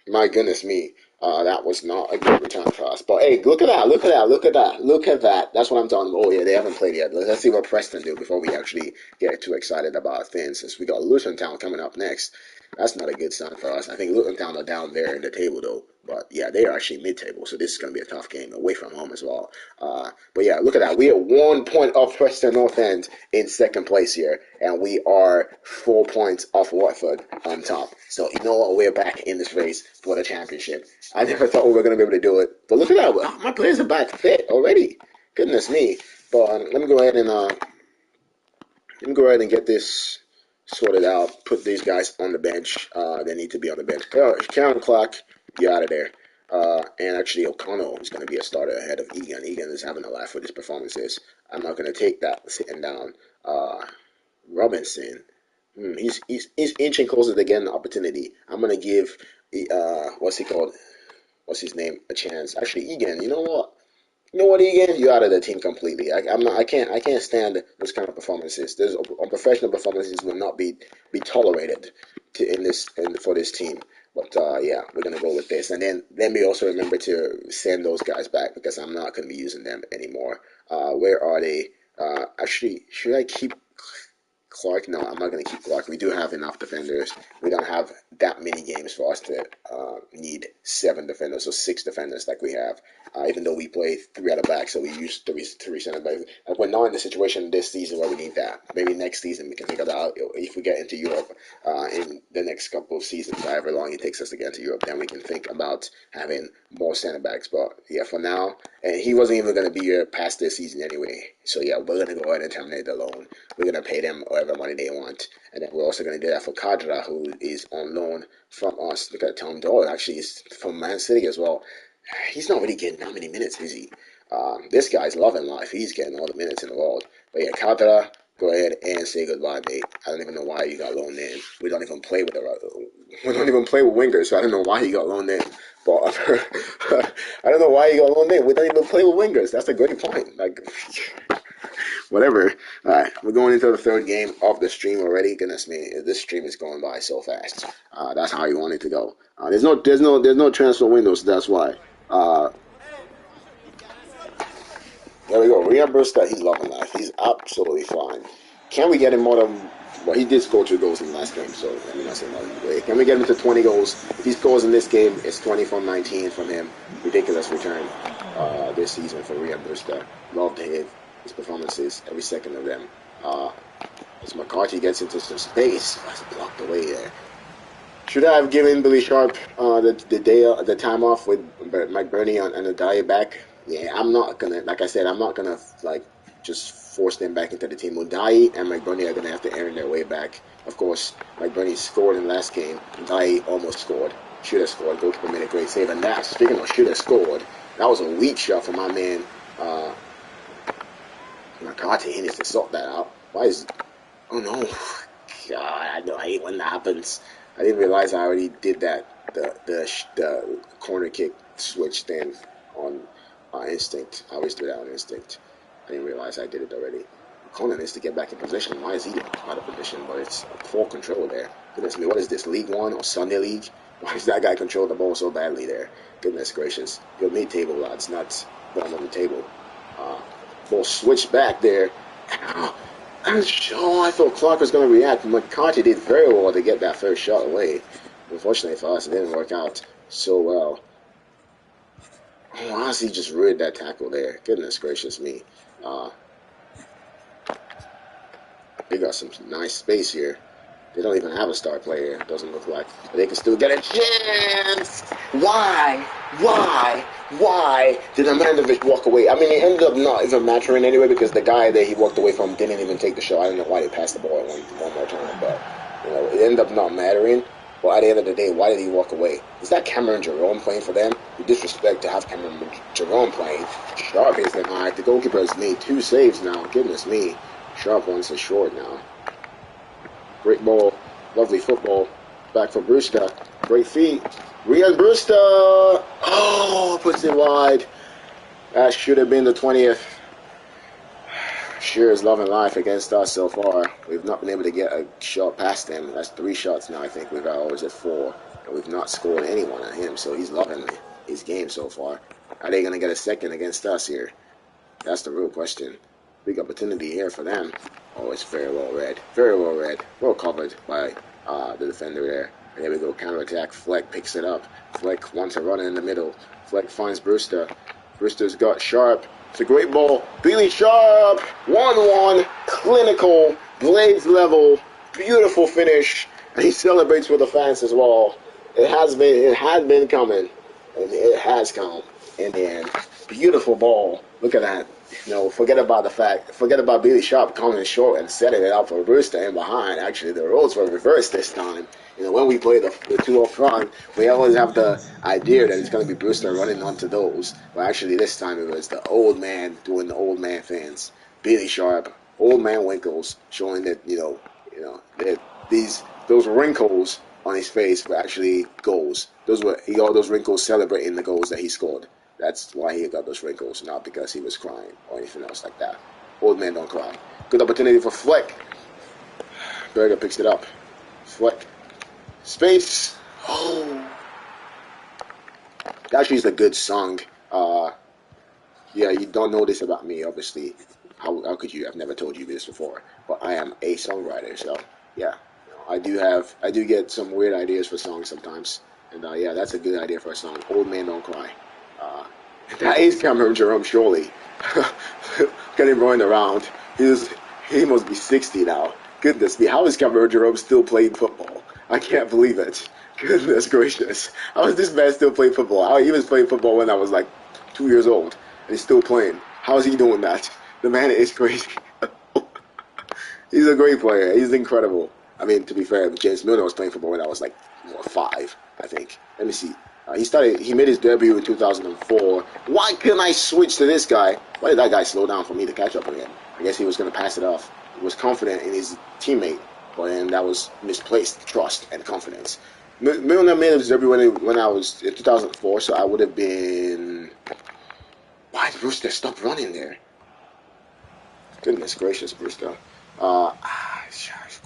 My goodness me. That was not a good return for us. But hey, look at that, look at that, look at that, look at that. That's what I'm talking about. Oh yeah, they haven't played yet. Let's see what Preston do before we actually get too excited about things, since we got Luton Town coming up next. That's not a good sign for us. I think Luton Town are down there in the table though. But yeah, they are actually mid-table, so this is going to be a tough game away from home as well. But yeah, look at that. We are 1 point off Preston North End in second place here, and we are 4 points off Watford on top. So you know what? We're back in this race for the championship. I never thought we were going to be able to do it, but look at that. My players are back fit already. Goodness me. But let me go ahead and get this sorted out. Put these guys on the bench. They need to be on the bench. Karen Clark, you're out of there. And actually, O'Connell is going to be a starter ahead of Egan. Egan is having a laugh with his performances. I'm not going to take that sitting down. Robinson, he's inching closer to getting the opportunity. I'm going to give, what's he called? What's his name? A chance. Actually, Egan, you know what? You know what, Egan? You're out of the team completely. I'm not. I can't stand those kind of performances. There's unprofessional performances will not be tolerated for this team. But yeah, we're gonna go with this, and then let me also remember to send those guys back because I'm not gonna be using them anymore. Where are they? Actually, should I keep Clark? No, I'm not going to keep Clark. We do have enough defenders. We don't have that many games for us to need 7 defenders or 6 defenders like we have. Even though we play 3 at the back, so we use 3 center backs. We're not in the situation this season where we need that. Maybe next season we can think about if we get into Europe in the next couple of seasons, however long it takes us to get into Europe, then we can think about having more center backs. But yeah, for now, and he wasn't even going to be here past this season anyway. So yeah, we're going to go ahead and terminate the loan. We're going to pay them whatever money they want. And then we're also going to do that for Kadra, who is on loan from us. Look at Tom Doyle, actually, is from Man City as well. He's not really getting that many minutes, is he? This guy's loving life. He's getting all the minutes in the world. But yeah, Kadra, go ahead and say goodbye, mate. I don't even know why you got loaned in. We don't even play with wingers, so I don't know why he got loaned in. But I don't know why he got loaned in. We don't even play with wingers. That's a great point. Like, whatever. All right, we're going into the 3rd game of the stream already. Goodness me, this stream is going by so fast. That's how you want it to go. There's no transfer window, so that's why. There we go. Reimbursed that he's loving life. He's absolutely fine. Can we get him more than? Well, he did score 2 goals in the last game, so let me not say nothing. Can we get him to 20 goals? If he scores in this game, it's 20 from 19 from him. Ridiculous return this season for Reimbursed. Love to hit his performances, every second of them. As McCarthy gets into some space, that's blocked away there. Should I have given Billy Sharp the time off with Mike Burney and the Dye back? Yeah, I'm not gonna. Like I said, I'm not gonna just force them back into the team. Udai and McBurney are gonna have to earn their way back. Of course, McBurney scored in the last game. Udai almost scored. Should have scored. Goalkeeper made a great save. And that, speaking of should have scored, that was a weak shot from my man. McCarthy. He needs to sort that out. Why is? Oh no! God, I hate when that happens. I didn't realize I already did that. The corner kick switch thing on instinct. I always do that on instinct. I didn't realize I did it already. Conan needs to get back in position. Why is he out of position? But it's poor control there. Goodness me, what is this, League One or Sunday League? Why does that guy control the ball so badly there? Goodness gracious. Your mid-table, lads, not bottom of the table. Ball switched back there. Oh, I thought Clark was going to react. McCarthy did very well to get that first shot away. Unfortunately for us, it didn't work out so well. Oh, honestly, just ruined that tackle there. Goodness gracious me. They got some nice space here. They don't even have a star player, it doesn't look like. But they can still get a chance! Why? Why? Why did Amandovich walk away? I mean, he ended up not even mattering anyway because the guy that he walked away from didn't even take the shot. I don't know why they passed the ball one more time, but, it ended up not mattering. But at the end of the day, why did he walk away? Is that Cameron Jerome playing for them? You disrespect to have Cameron Jerome playing. Sharp is denied. The goalkeeper has made 2 saves now. Goodness me. Sharp wants it short now. Great ball. Lovely football. Back for Brewster. Great feet. Rian Brewster. Oh, puts it wide. That should have been the 20th. Sure is loving life against us so far. We've not been able to get a shot past him. That's 3 shots now. I think we've got always at 4. And we've not scored anyone on him. So he's loving his game so far. Are they going to get a second against us here? That's the real question. Big opportunity here for them. Oh, it's very well read. Very well read. Well covered by the defender there. And there we go. Counter-attack. Fleck picks it up. Fleck wants to run in the middle. Fleck finds Brewster. Brewster's got Sharp. It's a great ball. Billy Sharp. 1-1. Clinical. Blades level. Beautiful finish. And he celebrates with the fans as well. It had been coming. And it has come in the end. Beautiful ball. Look at that. Forget about Billy Sharp coming short and setting it up for Brewster in behind. Actually, the roles were reversed this time. When we play the 2 up front, we always have the idea that it's going to be Brewster running onto those. But actually, this time it was the old man doing the old man things. Billy Sharp, old man Winkles, showing that that those wrinkles on his face were actually goals. He got those wrinkles celebrating the goals that he scored. That's why he got those wrinkles, not because he was crying or anything else like that. Old man don't cry. Good opportunity for Fleck. Berger picks it up. Fleck. Space. Oh. Actually, it's a good song. Yeah, you don't know this about me, obviously. How could you? I've never told you this before. But I am a songwriter, so yeah. I do get some weird ideas for songs sometimes. And yeah, that's a good idea for a song. Old Man Don't Cry. That is Cameron Jerome, surely. Get him running around. He must be 60 now. Goodness me, how is Cameron Jerome still playing football? I can't believe it. Goodness gracious. How is this man still playing football? He was playing football when I was like 2 years old. And he's still playing. How is he doing that? The man is crazy. He's a great player. He's incredible. I mean, to be fair, James Milner was playing football when I was like 5, I think. Let me see. He made his debut in 2004. Why couldn't I switch to this guy? Why did that guy slow down for me to catch up with him? I guess he was going to pass it off. He was confident in his teammate, but then that was misplaced trust and confidence. Milner made his debut when I was in 2004, so I would have been... Why did Brewster stop running there? Goodness gracious, Brewster.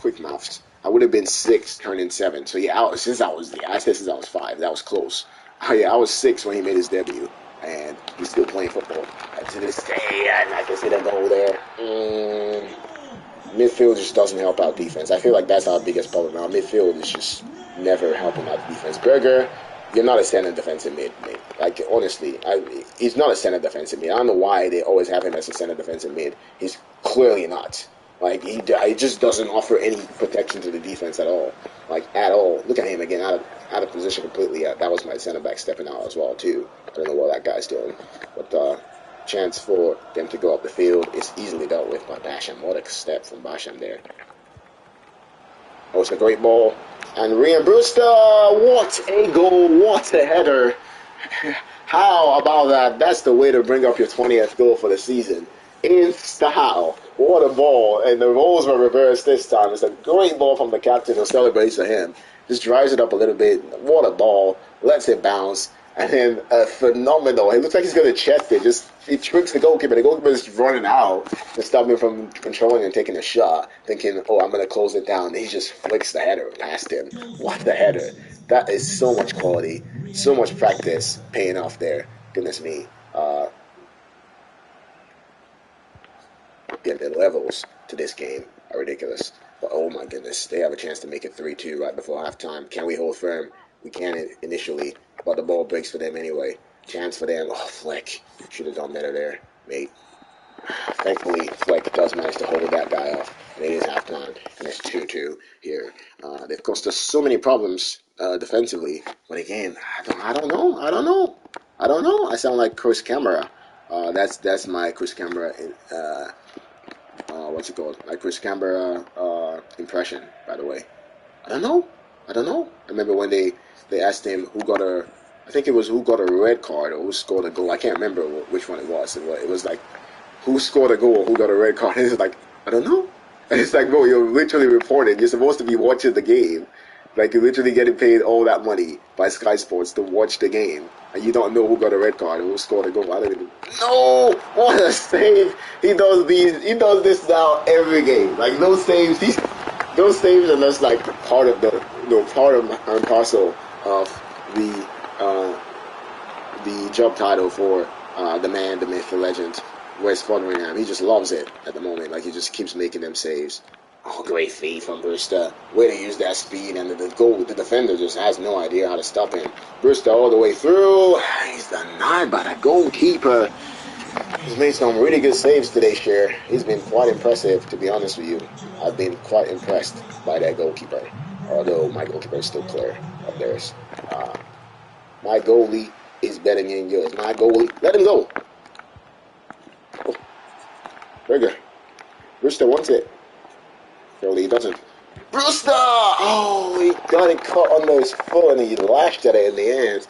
Quick mouths. I would have been 6, turning 7. So yeah, I said since I was 5. That was close. Yeah, I was 6 when he made his debut, and he's still playing football. And to this day, I can see that goal there. Midfield just doesn't help out defense. I feel like that's our biggest problem now. Midfield is just never helping out defense. Berger, you're not a center defensive mid, mate. Like, honestly, he's not a center defensive mid. I don't know why they always have him as a center defensive mid. He's clearly not. Like, he just doesn't offer any protection to the defense at all. Like, at all. Look at him again, out of position completely. That was my center back stepping out as well, too. I don't know what that guy's doing. But, chance for them to go up the field is easily dealt with by Basham. What a step from Basham there. Oh, it's a great ball. And Rian Brewster, what a goal, what a header. How about that? That's the way to bring up your 20th goal for the season. In style. What a ball. And the roles were reversed this time. It's a great ball from the captain who celebrates for him. Just drives it up a little bit. What a ball. Lets it bounce. And then phenomenal. It looks like he's going to chest it. He tricks the goalkeeper. The goalkeeper is running out to stop him from controlling and taking a shot, thinking, oh, I'm going to close it down. And he just flicks the header past him. What the header. That is so much quality. So much practice paying off there. Goodness me. The levels to this game are ridiculous. But oh my goodness, they have a chance to make it 3-2 right before halftime. Can we hold firm? We can initially, but the ball breaks for them anyway. Chance for them. Oh, Fleck. Should have done better there, mate. Thankfully, Fleck does manage to hold that guy off. And it is halftime. caused us so many problems defensively. But again, I don't know. I sound like Chris Camera. That's my Chris Camera. What's it called? My Chris Camera impression. By the way, I don't know. I remember when they asked him who got a. I think it was who got a red card or who scored a goal. I can't remember which one it was. It was like who scored a goal or who got a red card. And it's like I don't know. And it's like, bro, you're literally reporting. You're supposed to be watching the game. Like, you're literally getting paid all that money by Sky Sports to watch the game. And you don't know who got a red card, who scored a goal. I don't even... No! What a save! He does this now every game. Like, those saves are just like part of part of and parcel of the job title for the man, the myth, the legend, Wes Foderingham. He just loves it at the moment. Like, he just keeps making them saves. Oh, great feed from Brewster. Way to use that speed, and the defender just has no idea how to stop him. Brewster all the way through. He's denied by the goalkeeper. He's made some really good saves today, Cher. He's been quite impressive, to be honest with you. I've been quite impressed by that goalkeeper. Although my goalkeeper is still clear of theirs. My goalie is better than yours. My goalie, let him go. Oh. Berger. Brewster wants it. Surely he doesn't. Brewster! Oh, he got it caught under his foot and he lashed at it in the hands.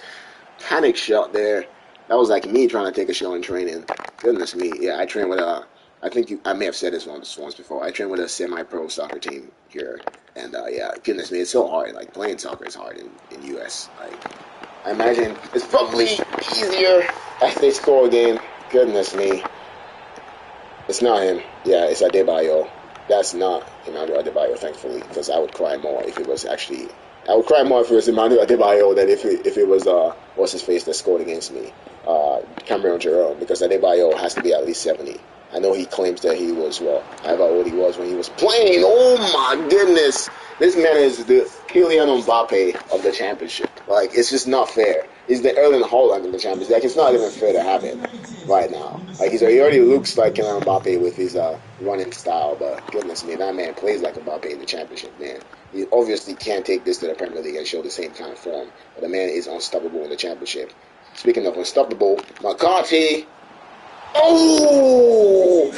Panic shot there. That was like me trying to take a shot in training. Goodness me. Yeah, I train with I may have said this once before. I train with a semi-pro soccer team here. And yeah, goodness me, it's so hard. Like, playing soccer is hard in US. Like, I imagine it's probably easier as they score again. Goodness me. It's not him. Yeah, it's Adebayo. That's not Emmanuel Adebayo, thankfully, because I would cry more if it was actually. I would cry more if it was Emmanuel Adebayo than if it was what's his face that scored against me, Cameron Jerome, because Adebayo has to be at least 70. I know he claims that he was however old he was when he was playing. Oh my goodness, this man is the Kylian Mbappe of the championship. Like, it's just not fair. He's the Erling Haaland of the championship. Like, it's not even fair to have him right now. Like, he already looks like Kylian Mbappe with his running style, but goodness me, that man plays like Mbappe in the championship, man. He obviously can't take this to the Premier League and show the same kind of form, but the man is unstoppable in the championship. Speaking of unstoppable, McCarthy. Oh!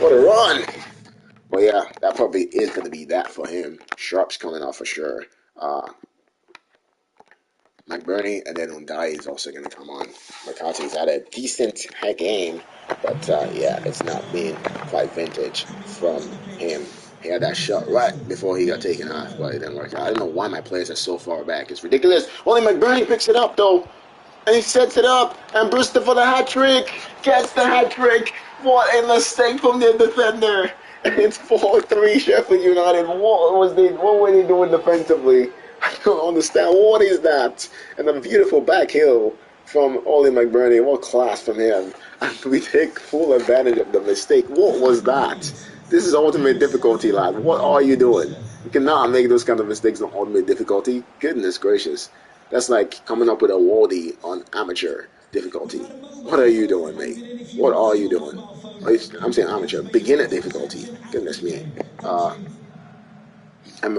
What a run! Well, yeah, that probably is going to be that for him. Sharp's coming off for sure. McBurney and then Undai is also going to come on. McCarthy's had a decent game, but yeah, it's not being quite vintage from him. He had that shot right before he got taken off, but it didn't work out. I don't know why my players are so far back. It's ridiculous. Only McBurney picks it up, though. And he sets it up, and Brewster for the hat trick. Gets the hat trick. What a mistake from the defender. And it's 4-3 Sheffield United. What were they doing defensively? I don't understand. What is that? And a beautiful back heel from Ollie McBurney. What class from him. And we take full advantage of the mistake. What was that? This is ultimate difficulty, lad. What are you doing? You cannot make those kind of mistakes on ultimate difficulty. Goodness gracious. That's like coming up with a Wardy on amateur difficulty. What are you doing, mate? What are you doing? I'm saying amateur. Beginner difficulty. Goodness me.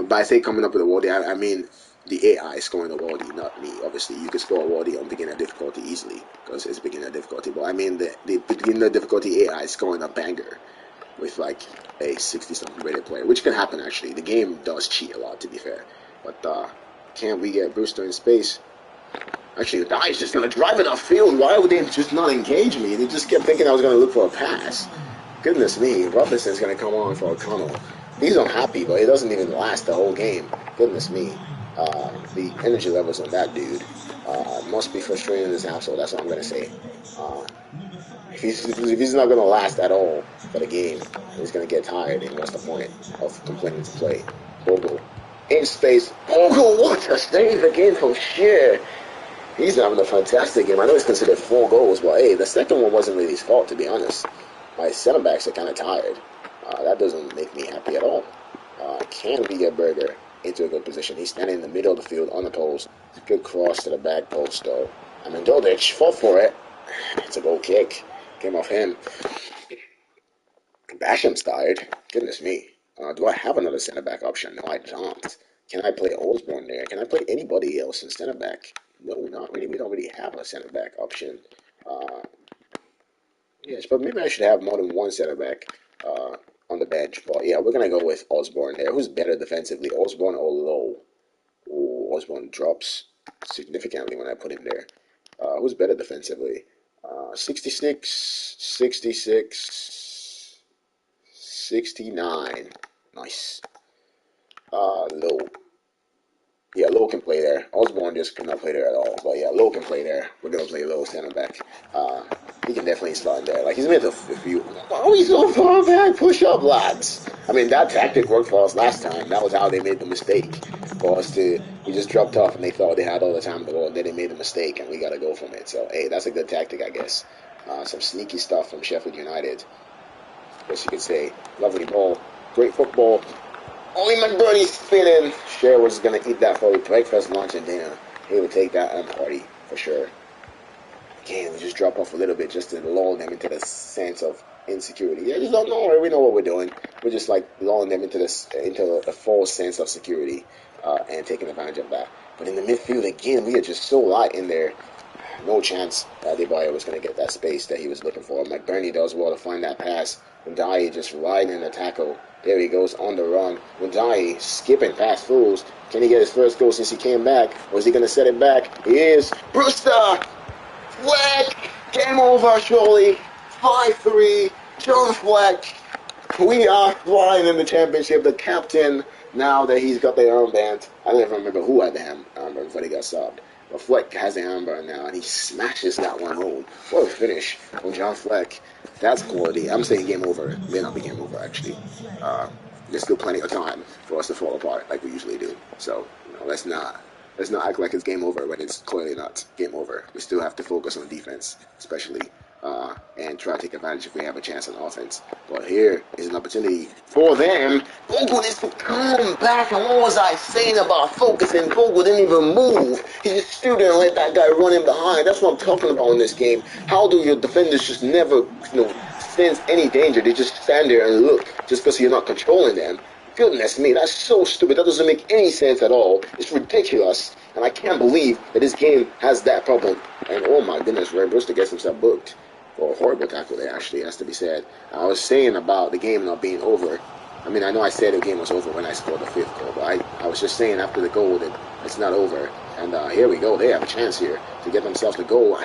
By say coming up with a Wardy, I mean the AI scoring a Wardy, not me. Obviously, you could score a Wardy on beginner difficulty easily because it's beginner difficulty. But I mean the beginner difficulty AI scoring a banger with like a 60-something rated player, which can happen actually. The game does cheat a lot, to be fair. But can't we get Brewster in space? Actually, the guy's just going to drive it upfield. Why would they just not engage me? They just kept thinking I was going to look for a pass. Goodness me, Robinson's going to come on for O'Connell. He's unhappy, but it doesn't even last the whole game. Goodness me. The energy levels on that dude must be frustrating in his household. That's what I'm going to say. If he's not going to last at all for the game, he's going to get tired, and what's the point of complaining to play? Bogle. In space. Bogle, what a save again from Shear. He's having a fantastic game. I know he's considered 4 goals, but hey, the second one wasn't really his fault, to be honest. My center backs are kind of tired. That doesn't make me happy at all. Can we get Berger into a good position? He's standing in the middle of the field on the post. Good cross to the back post, though. I mean, Dodic fought for it. It's a goal kick. Came off him. Basham's tired. Goodness me. Do I have another center back option? No, I don't. Can I play Osborne there? Can I play anybody else in center back? No, not really. We don't really have a center back option. Uh, yes, but maybe I should have more than one center back on the bench. But yeah, we're gonna go with Osborne there. Who's better defensively, Osborne or Low? Ooh, Osborne drops significantly when I put him there. Who's better defensively? 66, 66, 69. Nice. Low. Yeah, Low can play there. Osborne just could not play there at all. But yeah, Low can play there. We're gonna play Low center back. He can definitely start there. Like he's made a few. Oh, he's so far back. Push up, lads. I mean, that tactic worked for us last time. That was how they made the mistake. For us to, we just dropped off and they thought they had all the time to go, and then they made the mistake, and we got to go from it. So hey, that's a good tactic, I guess. Some sneaky stuff from Sheffield United. I guess you could say. Lovely ball. Great football. Only McBurney's spinning. Cher was gonna eat that for breakfast, lunch, and dinner. He would take that and party for sure. Again, we just drop off a little bit just to lull them into the sense of insecurity. Yeah, just don't know. We know what we're doing. We're just like lulling them into a false sense of security and taking advantage of that. But in the midfield again, we are just so light in there. No chance Adebayo was going to get that space that he was looking for. McBurney does well to find that pass. Ndai just riding the tackle. There he goes on the run. Ndai skipping past fools. Can he get his first goal since he came back? Or is he going to set it back? He is. Brewster! Fleck! Game over, surely. 5-3. John Fleck. We are flying in the championship. The captain, now that he's got the armband. I don't even remember who had the armband before he got subbed. But Fleck has the armband now, and he smashes that one home. What a finish from John Fleck. That's quality. I'm saying game over. It may not be game over, actually. There's still plenty of time for us to fall apart like we usually do. So, let's not act like it's game over when it's clearly not game over. We still have to focus on defense, especially, and try to take advantage if we have a chance on offense. But here is an opportunity for them. Vogel needs to come back. And what was I saying about focusing? Vogel didn't even move. He just stood there and let that guy run him behind. That's what I'm talking about in this game. How do your defenders just never, sense any danger? They just stand there and look just because you're not controlling them. Goodness me, that's so stupid. That doesn't make any sense at all. It's ridiculous. And I can't believe that this game has that problem. And oh my goodness, Ray Brewster gets himself booked. For a horrible tackle there, actually, has to be said. I was saying about the game not being over. I mean, I know I said the game was over when I scored the 5th goal, but I was just saying after the goal that it's not over. And here we go. They have a chance here to get themselves the goal.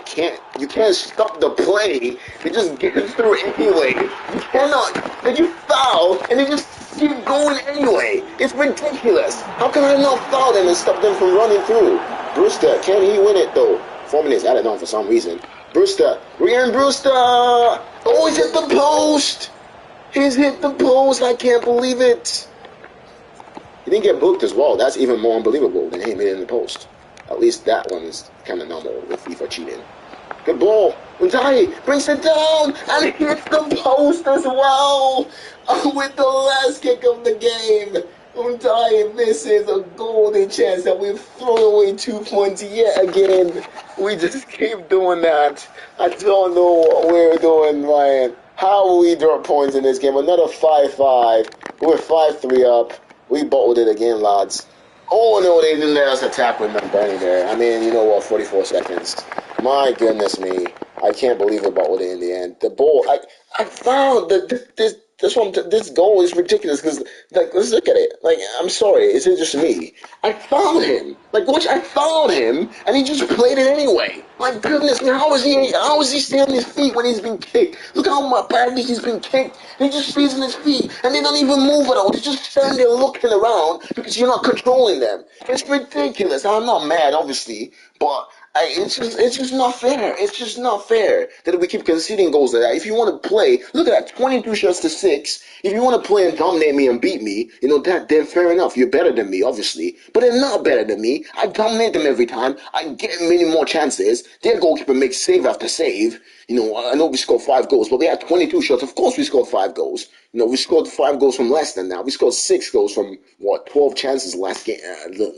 You can't stop the play. They just get through anyway. You cannot. And you foul, and they just keep going anyway. It's ridiculous. How can I not foul them and stop them from running through? Brewster, can he win it though? 4 minutes added on for some reason. Brewster, Ryan Brewster! Oh, he's hit the post! He's hit the post, I can't believe it! He didn't get booked as well, that's even more unbelievable than him hitting the post. At least that one is kind of normal with FIFA cheating. Good ball, Untai brings it down, and hits the post as well! With the last kick of the game! Untai misses a golden chance that we've thrown away 2 points yet again. We just keep doing that. I don't know what we're doing, Ryan. How will we drop points in this game? Another 5-5. We're 5-3 up. We bottled it again, lads. Oh, no, they didn't let us attack with McBurney there. I mean, you know what, 44 seconds. My goodness me. I can't believe we bottled it in the end. The ball, I found that this goal is ridiculous because, let's look at it. I'm sorry, is it just me? I found him. I found him, and he just played it anyway. My goodness, man, how is he staying on his feet when he's been kicked? Look how badly he's been kicked, and he just stays on his feet, and they don't even move at all. They just stand there looking around because you're not controlling them. It's ridiculous. I'm not mad, obviously, but it's just not fair. It's just not fair that we keep conceding goals like that. If you want to play, look at that, 22 shots to 6. If you want to play and dominate me and beat me, then fair enough. You're better than me, obviously. But they're not better than me. I dominate them every time. I get many more chances. Their goalkeeper makes save after save. I know we scored 5 goals, but they had 22 shots. Of course we scored 5 goals. We scored 5 goals from less than that. We scored 6 goals from, 12 chances last game,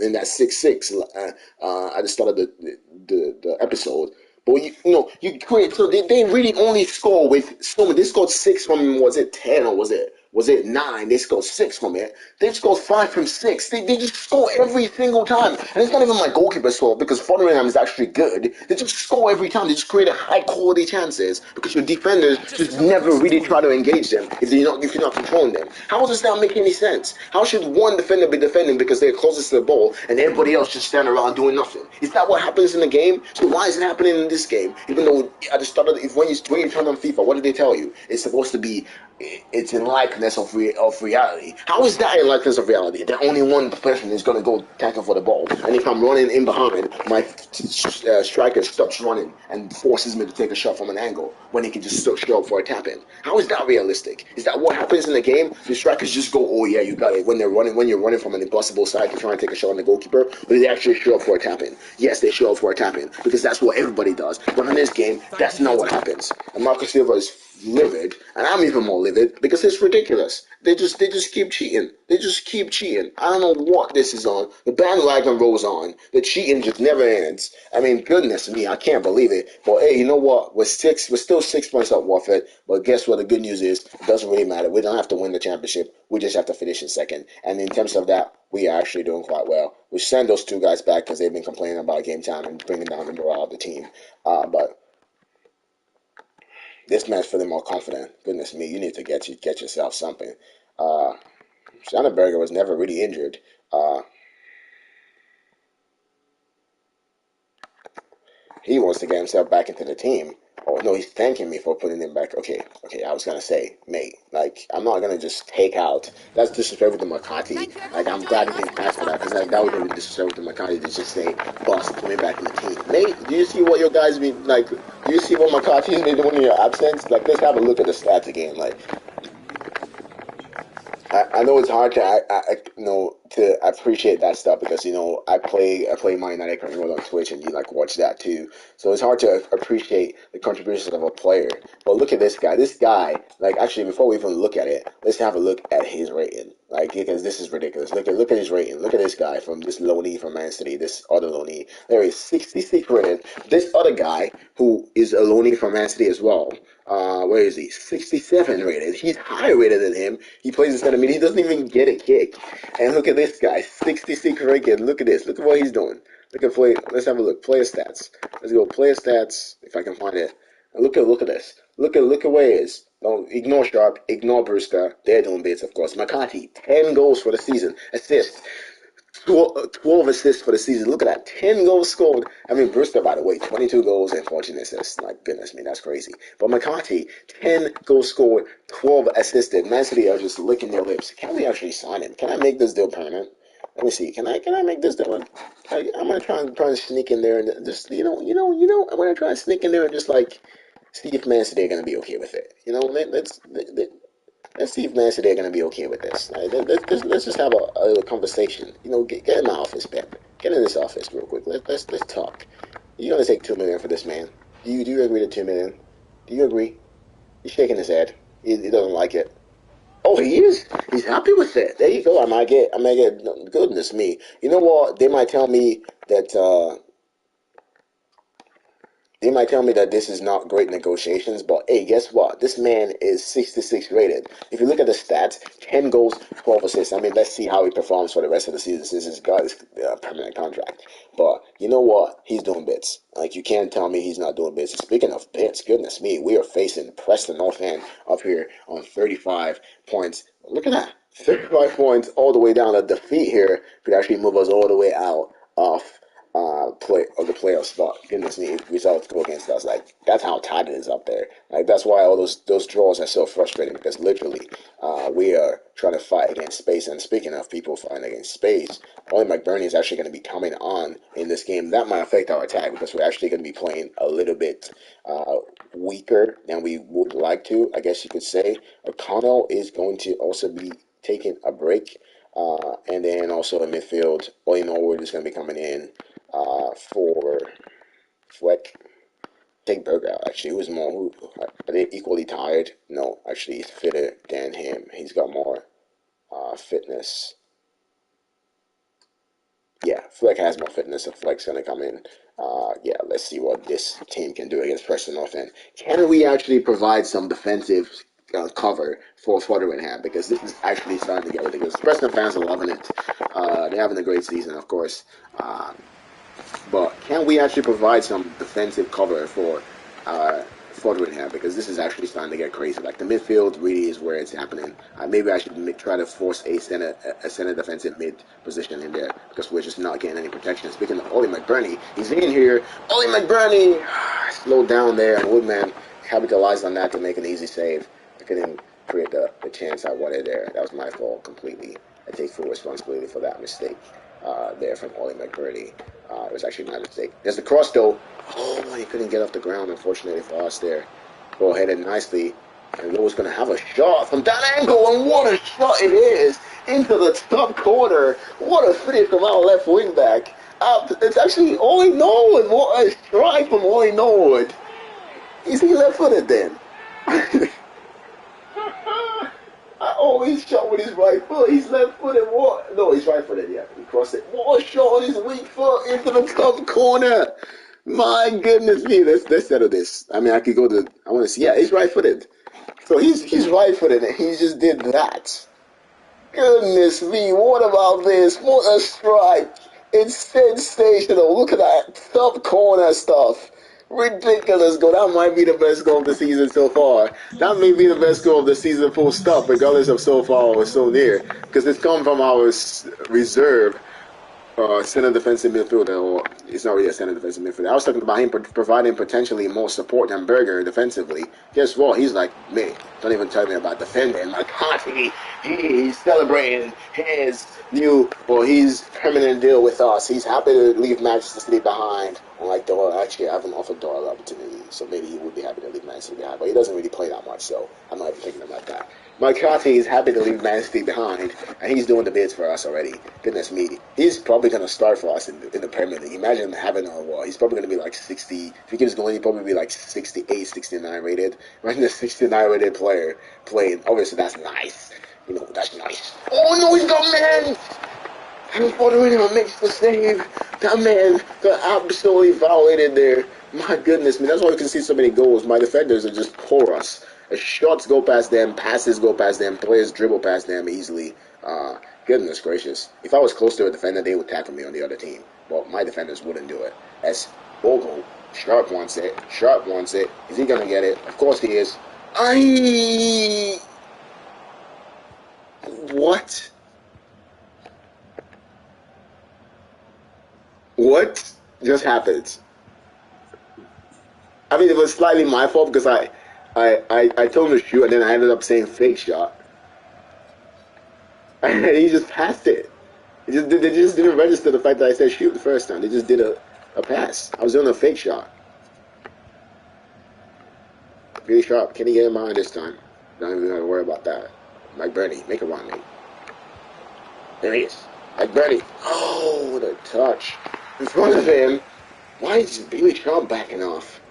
in that 6-6 at the start of the episode. But you create, so they really only score with so they scored 6 from, was it 10 or was it was it 9? They scored 6 from it. They scored 5 from 6. They just score every single time. And it's not even my goalkeeper's fault because Fotheringham is actually good. They just score every time. They just create high quality chances because your defenders just never really try to engage them if you're not controlling them. How does that make any sense? How should one defender be defending because they're closest to the ball and everybody else just stand around doing nothing? Is that what happens in the game? So why is it happening in this game? Even though at the start of when you turn on FIFA, what did they tell you? It's supposed to be it's in likeness of reality. How is that in likeness of reality? That only one person is going to go tackle for the ball, and if I'm running in behind, my striker stops running and forces me to take a shot from an angle when he can just still show up for a tap in. How is that realistic? Is that what happens in the game? The strikers just go, oh yeah, you got it. When you're running from an impossible side to try and take a shot on the goalkeeper, or do they actually show up for a tap in? Yes, they show up for a tap in because that's what everybody does. But in this game, that's not what happens. And Marcus Silva is livid, and I'm even more livid because it's ridiculous. They just keep cheating. They just keep cheating. I don't know what this is on. The bandwagon rolls on. The cheating just never ends. I mean, goodness me, I can't believe it. But hey, you know what? We're still 6 points up Watford. But guess what? The good news is it doesn't really matter. We don't have to win the championship. We just have to finish in second. And in terms of that, we are actually doing quite well. We send those 2 guys back because they've been complaining about game time and bringing down the morale of the team. But this man's feeling more confident. Goodness me, you need to get yourself something. Schneiderberger was never really injured. He wants to get himself back into the team. Oh no, he's thanking me for putting him back. Okay. I was gonna say, mate, like I'm not gonna just take out. That's disrespectful to McCarthy. Like I'm glad he didn't pass for that because like that would have been disrespectful to McCarthy to just say, boss, put me back in the team. Mate, do you see what your guys been like? Do you see what McCarthy's been doing in your absence? Like let's have a look at the stats again. Like I know it's hard to to appreciate that stuff because I play My United currently on Twitch and you like watch that too. So it's hard to appreciate the contributions of a player. But look at this guy. This guy, like actually before we even look at it, let's have a look at his rating. Like because this is ridiculous. Look at his rating. Look at this guy from this loanee from Man City. This other loanee. There is 66 rated. This other guy who is a loanee from Man City as well. Where is he? 67 rated. He's higher rated than him. He plays instead of me. He doesn't even get a kick. And look at this guy, 66 rated. Look at this. Look at what he's doing. Look at play. Let's have a look. Player stats. Let's go. Player stats. If I can find it. And look at this. Look at where he is. Don't ignore Sharp. Ignore Brewster. They're doing bits, of course. McCarthy, 10 goals for the season. Assist. 12 assists for the season. Look at that. 10 goals scored. I mean, Brewster, by the way, 22 goals and 14 assists. Like, goodness me, that's crazy. But McCarthy, 10 goals scored, 12 assisted. Man City are just licking their lips. Can we actually sign him? Can I make this deal permanent? Let me see. Can I make this deal? I'm gonna try and sneak in there and just I'm gonna try and sneak in there and just like see if Man City are gonna be okay with it. Let's see if Man City are going to be okay with this. Let's just have a conversation. Get in my office, Pep. Get in this office real quick. Let's talk. You're going to take $2 million for this man. Do you agree to $2 million? Do you agree? He's shaking his head. He doesn't like it. Oh, he is. He's happy with it. There you go. I might get. Goodness me. You know what? They might tell me that. They might tell me that this is not great negotiations, but hey, guess what? This man is 66 rated. If you look at the stats, 10 goals, 12 assists. I mean, let's see how he performs for the rest of the season since he's got his permanent contract. But you know what? He's doing bits. Like, you can't tell me he's not doing bits. Speaking of bits, goodness me, we are facing Preston North End up here on 35 points. Look at that. 35 points all the way down. A defeat here could actually move us all the way out off the playoff spot. Goodness me, results go against us. Like that's how tight it is up there. Like that's why all those draws are so frustrating because literally we are trying to fight against space. And speaking of people fighting against space, only McBurney is actually going to be coming on in this game. That might affect our attack because we're actually going to be playing a little bit weaker than we would like to. I guess you could say. O'Connell is going to also be taking a break. And then also in midfield, Ollie Norwood is going to be coming in for Fleck. Take Berger out, actually. Who's more? Are they equally tired? No, actually, he's fitter than him. He's got more fitness. Yeah, Fleck has more fitness, so Fleck's going to come in. Yeah, let's see what this team can do against Preston North End. Can we actually provide some defensive cover for Fotherwingham, because this is actually starting to get ridiculous. Preston fans are loving it. They're having a great season, of course. But can we actually provide some defensive cover for Fotherwingham? Because this is actually starting to get crazy. Like, the midfield really is where it's happening. Maybe I should try to force a center defensive mid position in there, because we're just not getting any protection. Speaking of Ollie McBurney, he's in here. Ollie McBurney slowed down there, and Woodman capitalized on that to make an easy save. I couldn't create the chance I wanted there. That was my fault completely. I take full responsibility for that mistake there from Ollie McBurney. It was actually my mistake. There's the cross, though. Oh, he couldn't get off the ground, unfortunately for us there. Ball headed nicely. And Lowe's going to have a shot from that angle, and what a shot it is into the top corner. What a finish from our left wing back. It's actually Ollie Norwood. What a strike from Ollie Norwood. Is he left-footed then? I always shot with his right foot. He's left-footed. What? No, he's right-footed. Yeah, he crossed it. What a shot on his weak foot into the top corner. My goodness me. Let's settle this. I mean, I could go to. I want to see. Yeah, he's right-footed. So he's right-footed, and he just did that. Goodness me. What about this? What a strike. It's sensational. Look at that top corner stuff. Ridiculous goal. That might be the best goal of the season so far. That may be the best goal of the season full stop, regardless of so far or so near. Because it's come from our reserve center defensive midfielder, or it's not really a center defensive midfielder. I was talking about him providing potentially more support than Berger defensively. Guess what? He's like, me. Don't even tell me about defending. McCarthy, he's celebrating his permanent deal with us. He's happy to leave Manchester City behind. Unlike Doyle, actually, I haven't offered Doyle opportunity, so maybe he would be happy to leave Man City behind. But he doesn't really play that much, so I'm not even thinking about that. McCarthy is happy to leave Man City behind, and he's doing the bids for us already. Goodness me. He's probably going to start for us in the Premier League. Imagine having he's probably going to be like 60. If he keeps going, he'll probably be like 68, 69 rated. Imagine a 69 rated player playing. Obviously, that's nice. That's nice. Oh, no, he's got man! And Fotherwingham makes the save. That man got absolutely violated there. My goodness, man. That's why we can see so many goals. My defenders are just porous. Shots go past them, passes go past them, players dribble past them easily. Goodness gracious. If I was close to a defender, they would tackle me on the other team. But my defenders wouldn't do it. As Bogle, Sharp wants it. Is he going to get it? Of course he is. What? What just happened? I mean, it was slightly my fault because I told him to shoot, and then I ended up saying fake shot. And he just passed it. They just didn't register the fact that I said shoot the first time. They just did a pass. I was doing a fake shot. Really sharp. Can he get in mine this time? Don't even have to worry about that. McBurney, make a run, mate. There he is. McBurney. Oh, what a touch. In front of him. Why is Billy Sharp backing off?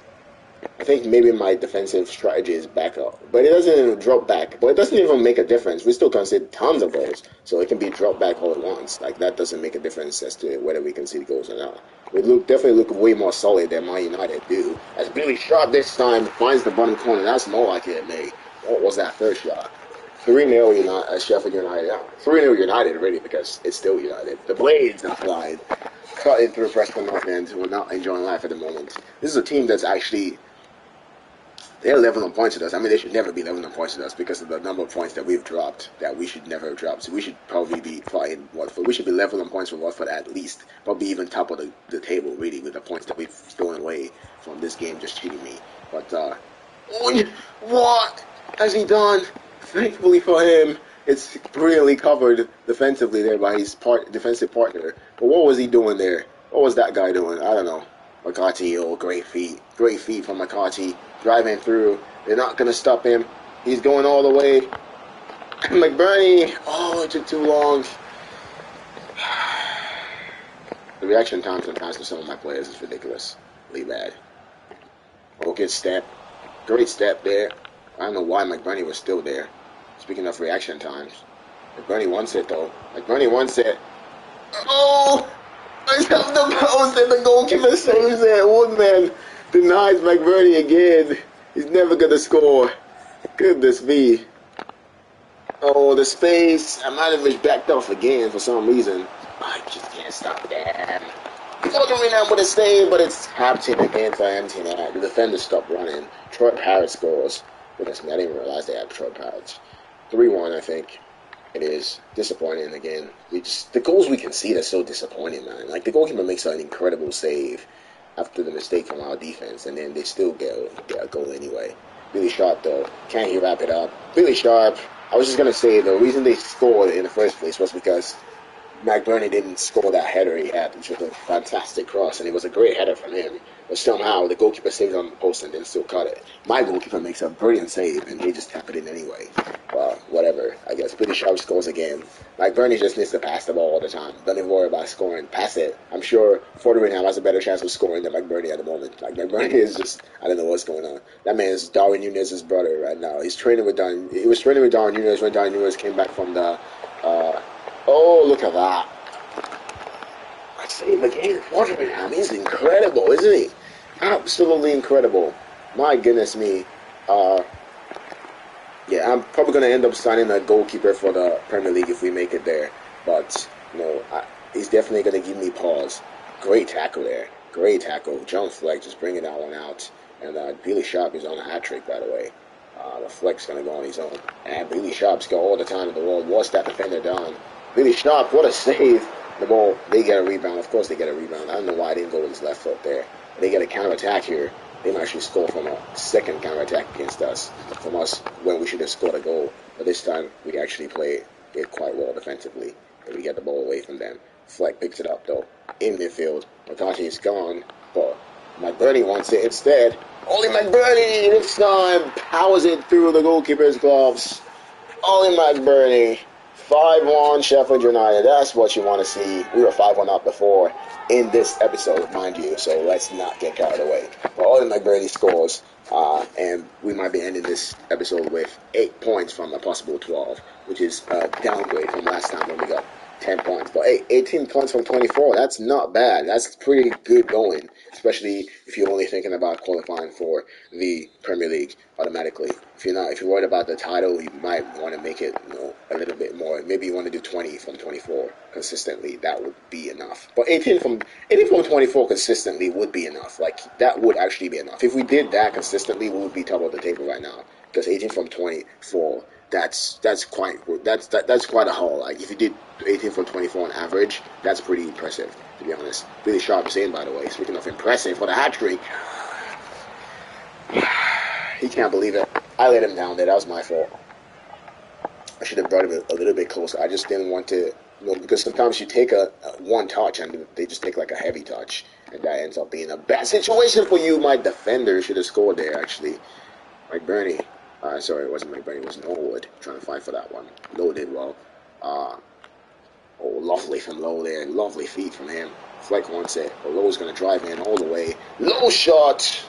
I think maybe my defensive strategy is back up. But it doesn't even drop back. But it doesn't even make a difference. We still concede tons of goals. So it can be dropped back all at once. Like, that doesn't make a difference as to whether we concede goals or not. We definitely look way more solid than Man United do. As Billy Sharp this time finds the bottom corner. That's more like it, mate. What was that third shot? 3-0 United, Sheffield United. 3-0 United already, because it's still United. The Blades are flying. Cutting through Preston North End. We're not enjoying life at the moment. This is a team that's actually... They're leveling points with us. I mean, they should never be leveling points with us because of the number of points that we've dropped that we should never have dropped. So we should probably be fighting Watford. We should be leveling points with Watford at least. Probably even top of the table, really, with the points that we've stolen away from this game just cheating me. But, what has he done? Thankfully for him, it's brilliantly covered defensively there by his defensive partner. But what was he doing there? What was that guy doing? I don't know. McCarthy, great feet. Great feet from McCarthy. Driving through. They're not going to stop him. He's going all the way. McBurney. Oh, it took too long. The reaction time sometimes for some of my players is ridiculous. Really bad. Oh, good step. Great step there. I don't know why McBurney was still there. Speaking of reaction times. McBurney wants it, though. McBurney wants it. Oh! It's up the post and the goalkeeper saves it. Woodman denies McBurney again. He's never going to score. Goodness me. Oh, the space. I might have backed off again for some reason. I just can't stop that. He's looking right now with a save, but it's tapped in again for empty net. The defender stopped running. Troy Parrott scores. Goodness me, I didn't even realize they had Troy Parrott. 3-1, I think. It is disappointing again. The goals we concede are so disappointing, man. Like the goalkeeper makes an incredible save after the mistake from our defense, and then they still get a goal anyway. Really Sharp though, can't he wrap it up? Really Sharp. I was just gonna say the reason they scored in the first place was because McBurney didn't score that header he had, which was a fantastic cross, and it was a great header from him. But somehow the goalkeeper saved on the post and then still caught it. My goalkeeper makes a brilliant save, and they just tap it in anyway. Well, whatever. I guess British Sharp scores again. McBurney just needs to pass the ball all the time. Don't even worry about scoring. Pass it. I'm sure Forderingham has a better chance of scoring than McBurney at the moment. Like McBurney is just, I don't know what's going on. That man is Darwin Nunez's brother right now. He was training with Darwin Nunez when Darwin Nunez came back from the. Oh, look at that. I say again, Forderingham is incredible, isn't he? Absolutely incredible. My goodness me. Yeah, I'm probably going to end up signing a goalkeeper for the Premier League if we make it there. But, he's definitely going to give me pause. Great tackle there. Great tackle. John Fleck just bringing that one out. And Billy Sharp is on a hat trick, by the way. The Fleck's going to go on his own. And Billy Sharp's got all the time in the world. What's that defender done? Billy Sharp, what a save. The ball, they get a rebound. Of course they get a rebound. I don't know why I didn't go with his left foot there. They get a counter-attack here. They might actually score from a second counter-attack against us, from us when we should have scored a goal. But this time, we actually played it quite well defensively, and we get the ball away from them. Fleck picks it up, though, in midfield. McCarthy is gone, but McBurney wants it instead. Ollie McBurney, this time, powers it through the goalkeeper's gloves. Ollie McBurney. 5-1 Sheffield United. That's what you want to see. We were 5-1 up before in this episode, mind you, so let's not get carried away. But Ollie McBurney scores, and we might be ending this episode with 8 points from a possible 12, which is a downgrade from last time when we got 10 points. But hey, 18 points from 24, that's not bad. That's pretty good going, especially if you're only thinking about qualifying for the Premier League automatically. If you're worried about the title, you might want to make it, a little bit more. Maybe you want to do 20 from 24 consistently. That would be enough. But 18 from 24 consistently would be enough. Like that would actually be enough. If we did that consistently, we would be top of the table right now. Because 18 from 24, that's quite a haul. Like if you did 18 from 24 on average, that's pretty impressive, to be honest. Really sharp saying, by the way. Speaking of impressive, for the hat trick. He can't believe it. I let him down there. That was my fault. I should have brought him a little bit closer. I just didn't want to, because sometimes you take a one touch and they just take like a heavy touch, and that ends up being a bad situation for you. My defender should have scored there, actually. McBurney. Sorry, it wasn't McBurney. It was Norwood trying to fight for that one. Lowe did well. Lovely from Lowe there. Lovely feet from him. Fleck wants it. But Lowe's going to drive in all the way. Low shot.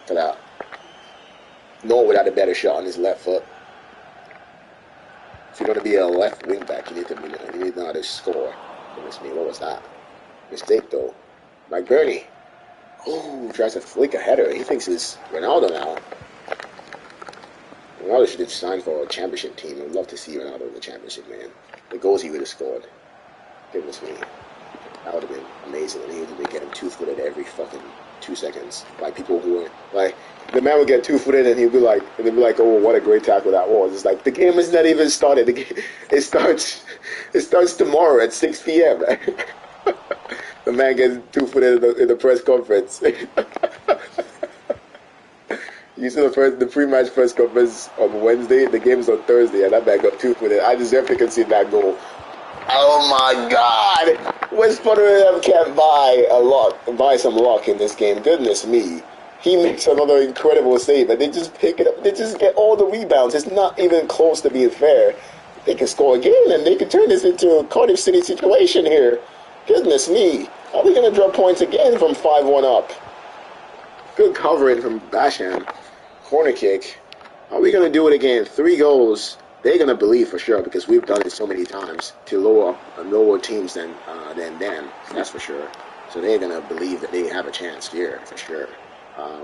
For that. Norwood had a better shot on his left foot. If you're going to be a left wing back, you need to know how to score. Goodness me, what was that? Mistake though. McBurney. Oh, tries to flick a header. He thinks it's Ronaldo now. Ronaldo should have signed for a championship team. I'd love to see Ronaldo in the championship, man. The goals he would have scored. Goodness me. That would have been amazing. And he would be getting two-footed every fucking 2 seconds. Like people who were like, the man would get two-footed and they'd be like, oh, what a great tackle that was. It's like the game has not even started. It starts tomorrow at 6 p.m. The man gets two-footed in the press conference. You see the pre-match press conference on Wednesday. The game's on Thursday, and that man got two-footed. I deserve to concede that goal. Oh my God! West Forderingham can't buy some luck in this game. Goodness me. He makes another incredible save, and they just pick it up. They just get all the rebounds. It's not even close to being fair. They can score again, and they can turn this into a Cardiff City situation here. Goodness me. Are we going to drop points again from 5-1 up? Good covering from Basham. Corner kick. Are we going to do it again? 3 goals. They're going to believe for sure because we've done it so many times to lower teams than them. That's for sure. So they're going to believe that they have a chance here for sure.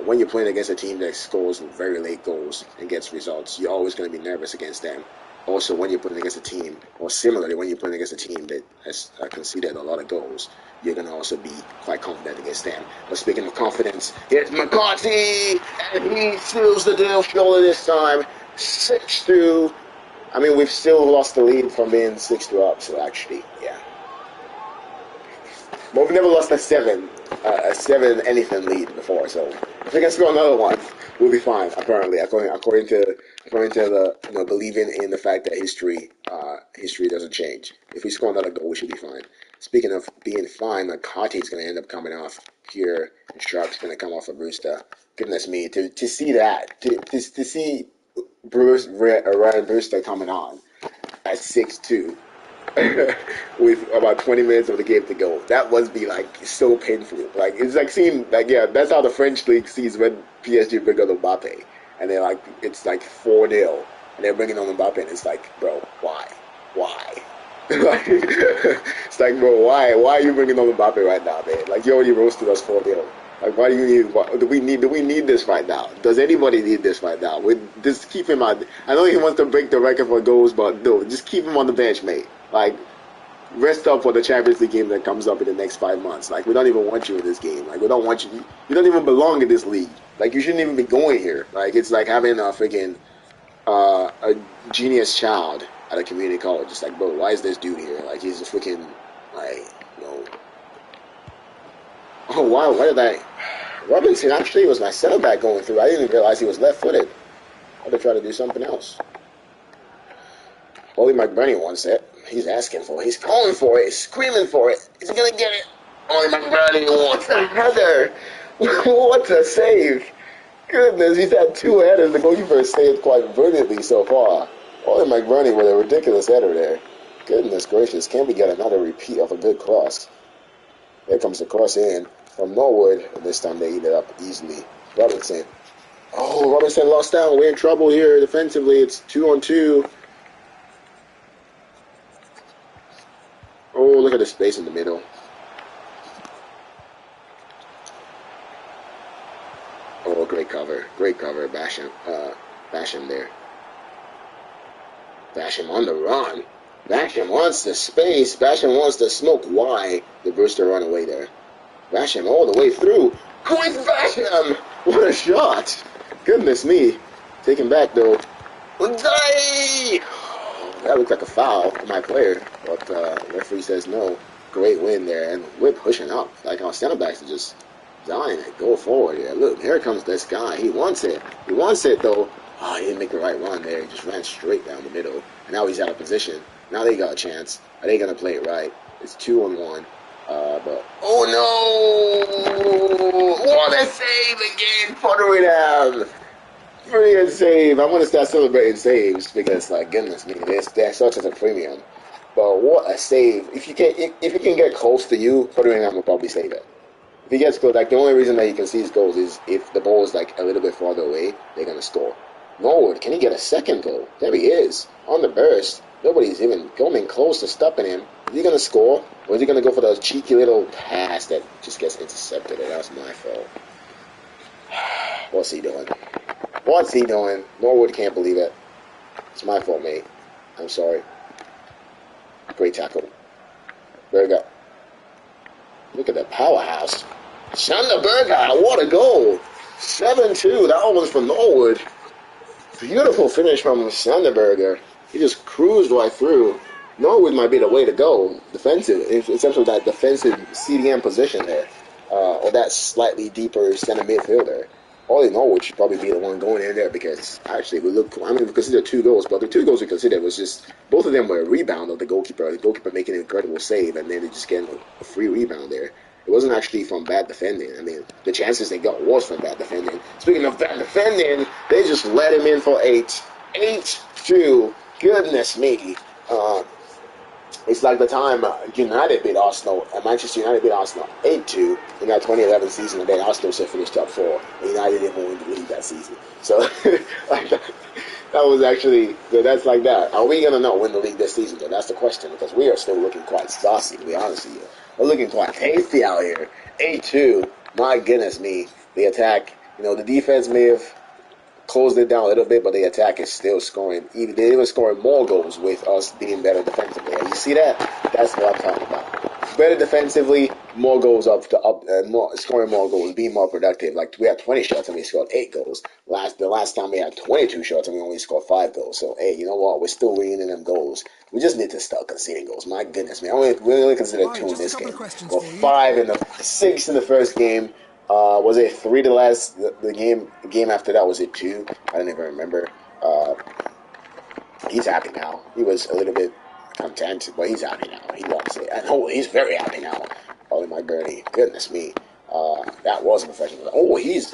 When you're playing against a team that scores very late goals and gets results, you're always going to be nervous against them. Also, when you're playing against a team, or similarly, when you're playing against a team that has conceded a lot of goals, you're going to also be quite confident against them. But speaking of confidence, here's McCarthy, and he seals the deal surely this time. 6-2. I mean, we've still lost the lead from being 6-2 up, so actually, yeah. But we've never lost a 7 anything lead before, so if we can score another one, we'll be fine. Apparently, according to the believing in the fact that history doesn't change. If we score another goal, we should be fine. Speaking of being fine, McCarthy's going to end up coming off here, and Sharp's going to come off of Brewster. Goodness me, to see that, to see Ryan Brewster coming on at 6-2. With about 20 minutes of the game to go. That must be like so painful. Like it's like seeing that's how the French league sees when PSG bring on Mbappe, and they're like it's like 4-0, and they're bringing on Mbappe, and it's like, bro, why? Like, it's like, bro, why are you bringing on Mbappe right now, man? Like you already roasted us 4-0. Like, why do you need? Do we need this right now? Does anybody need this right now? Just keep him on. I know he wants to break the record for goals, but no, just keep him on the bench, mate. Like, rest up for the Champions League game that comes up in the next 5 months. Like, we don't even want you in this game. Like, we don't want you. You don't even belong in this league. Like, you shouldn't even be going here. Like, it's like having a freaking a genius child at a community college. It's like, bro, why is this dude here? Like, he's a freaking Oh wow, why did I? Robinson actually was my center back going through. I didn't even realize he was left-footed. I had to try to do something else. Ollie McBurney wants it. He's asking for it. He's calling for it. He's screaming for it. He's gonna get it. Ollie McBurney wants a header. What a save! Goodness, he's had 2 headers. The goalkeeper saved quite brilliantly so far. Ollie McBurney with a ridiculous header there. Goodness gracious, can we get another repeat of a good cross? There comes the cross in from Norwood, and this time they eat it up easily. Robinson. Oh, Robinson lost out. We're in trouble here defensively. It's 2-on-2. Oh, look at the space in the middle. Oh, great cover. Great cover. Basham there. Basham on the run. Basham wants the space. Basham wants the smoke. Why did Brewster run away there? Basham all the way through. Quick Basham! What a shot! Goodness me. Taken back though. Die! That looked like a foul on my player, but referee says no. Great win there, and we're pushing up. Like our center backs are just dying and go forward. Yeah, look, here comes this guy. He wants it. He wants it though. Oh, he didn't make the right run there. He just ran straight down the middle, and now he's out of position. Now they got a chance. Are they gonna play it right? It's 2-on-1. But oh no! What a save again, Pottery. Brilliant save. I'm gonna start celebrating saves because, like, goodness me, they're such as a premium. But what a save! If you can get close to you, Pottery will probably save it. If he gets close, like the only reason that you can see his goals is if the ball is like a little bit farther away, they're gonna score. Norwood, can he get a second goal? There he is on the burst. Nobody's even coming close to stopping him. Is he going to score? Or is he going to go for those cheeky little pass that just gets intercepted? And that's my fault. What's he doing? What's he doing? Norwood can't believe it. It's my fault, mate. I'm sorry. Great tackle. Berger. Look at that powerhouse. Sander Berger, what a goal. 7-2. That one was from Norwood. Beautiful finish from Sander Berger. He just cruised right through. Norwood might be the way to go, defensive, in terms of that defensive CDM position there, or that slightly deeper center midfielder. All in Norwood should probably be the one going in there because actually we considered 2 goals, but the 2 goals we considered was just, both of them were a rebound of the goalkeeper making an incredible save, and then they just getting a free rebound there. It wasn't actually from bad defending. I mean, the chances they got was from bad defending. Speaking of bad defending, they just let him in for 8. 8-2. Goodness me. It's like the time United beat Arsenal, Manchester United beat Arsenal 8-2 in that 2011 season, and then Arsenal still finished top 4, and United didn't win the league that season. So, like that was actually, that's like that. Are we going to not win the league this season, though? That's the question, because we are still looking quite saucy, to be honest with you. We're looking quite tasty out here. 8-2, my goodness me. The attack The defense may have closed it down a little bit, but the attack is still scoring. Even they were scoring more goals with us being better defensively. And you see that? That's what I'm talking about. Better defensively, more goals more scoring more goals, being more productive. Like we had 20 shots and we scored 8 goals. The last time we had 22 shots and we only scored 5 goals. So hey, you know what? We're still winning them goals. We just need to start conceding goals. My goodness, man! We only considered 2 in this game. Well, 5 in the 6 in the first game. Was it 3 the last the game after that? Was it 2? I don't even remember. Uh, he's happy now. He was a little bit content, but he's happy now. He loves it, and he's very happy now. Oh my Gurney, goodness me, that was a professional. Oh, he's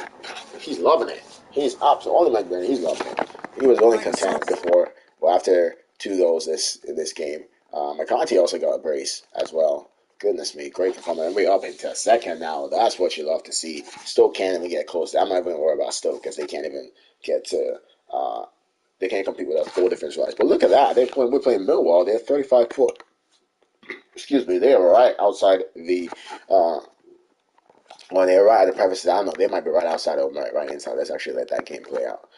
loving it. He's absolutely my Gurney. He's loving it. He was only content before. Well, after 2 goals in this game, McCarthy also got a brace as well. Goodness me, great performance. And we're up into second now. That's what you love to see. Stoke can't even get close. I'm not even worried about Stoke because they can't even get to. They can't compete with us 4 defense wise. But look at that. We're playing Millwall. They're 35 foot. Excuse me. They are right outside the. Well, they're right at the premises. I don't know. They might be right outside or right inside. Let's actually let that game play out.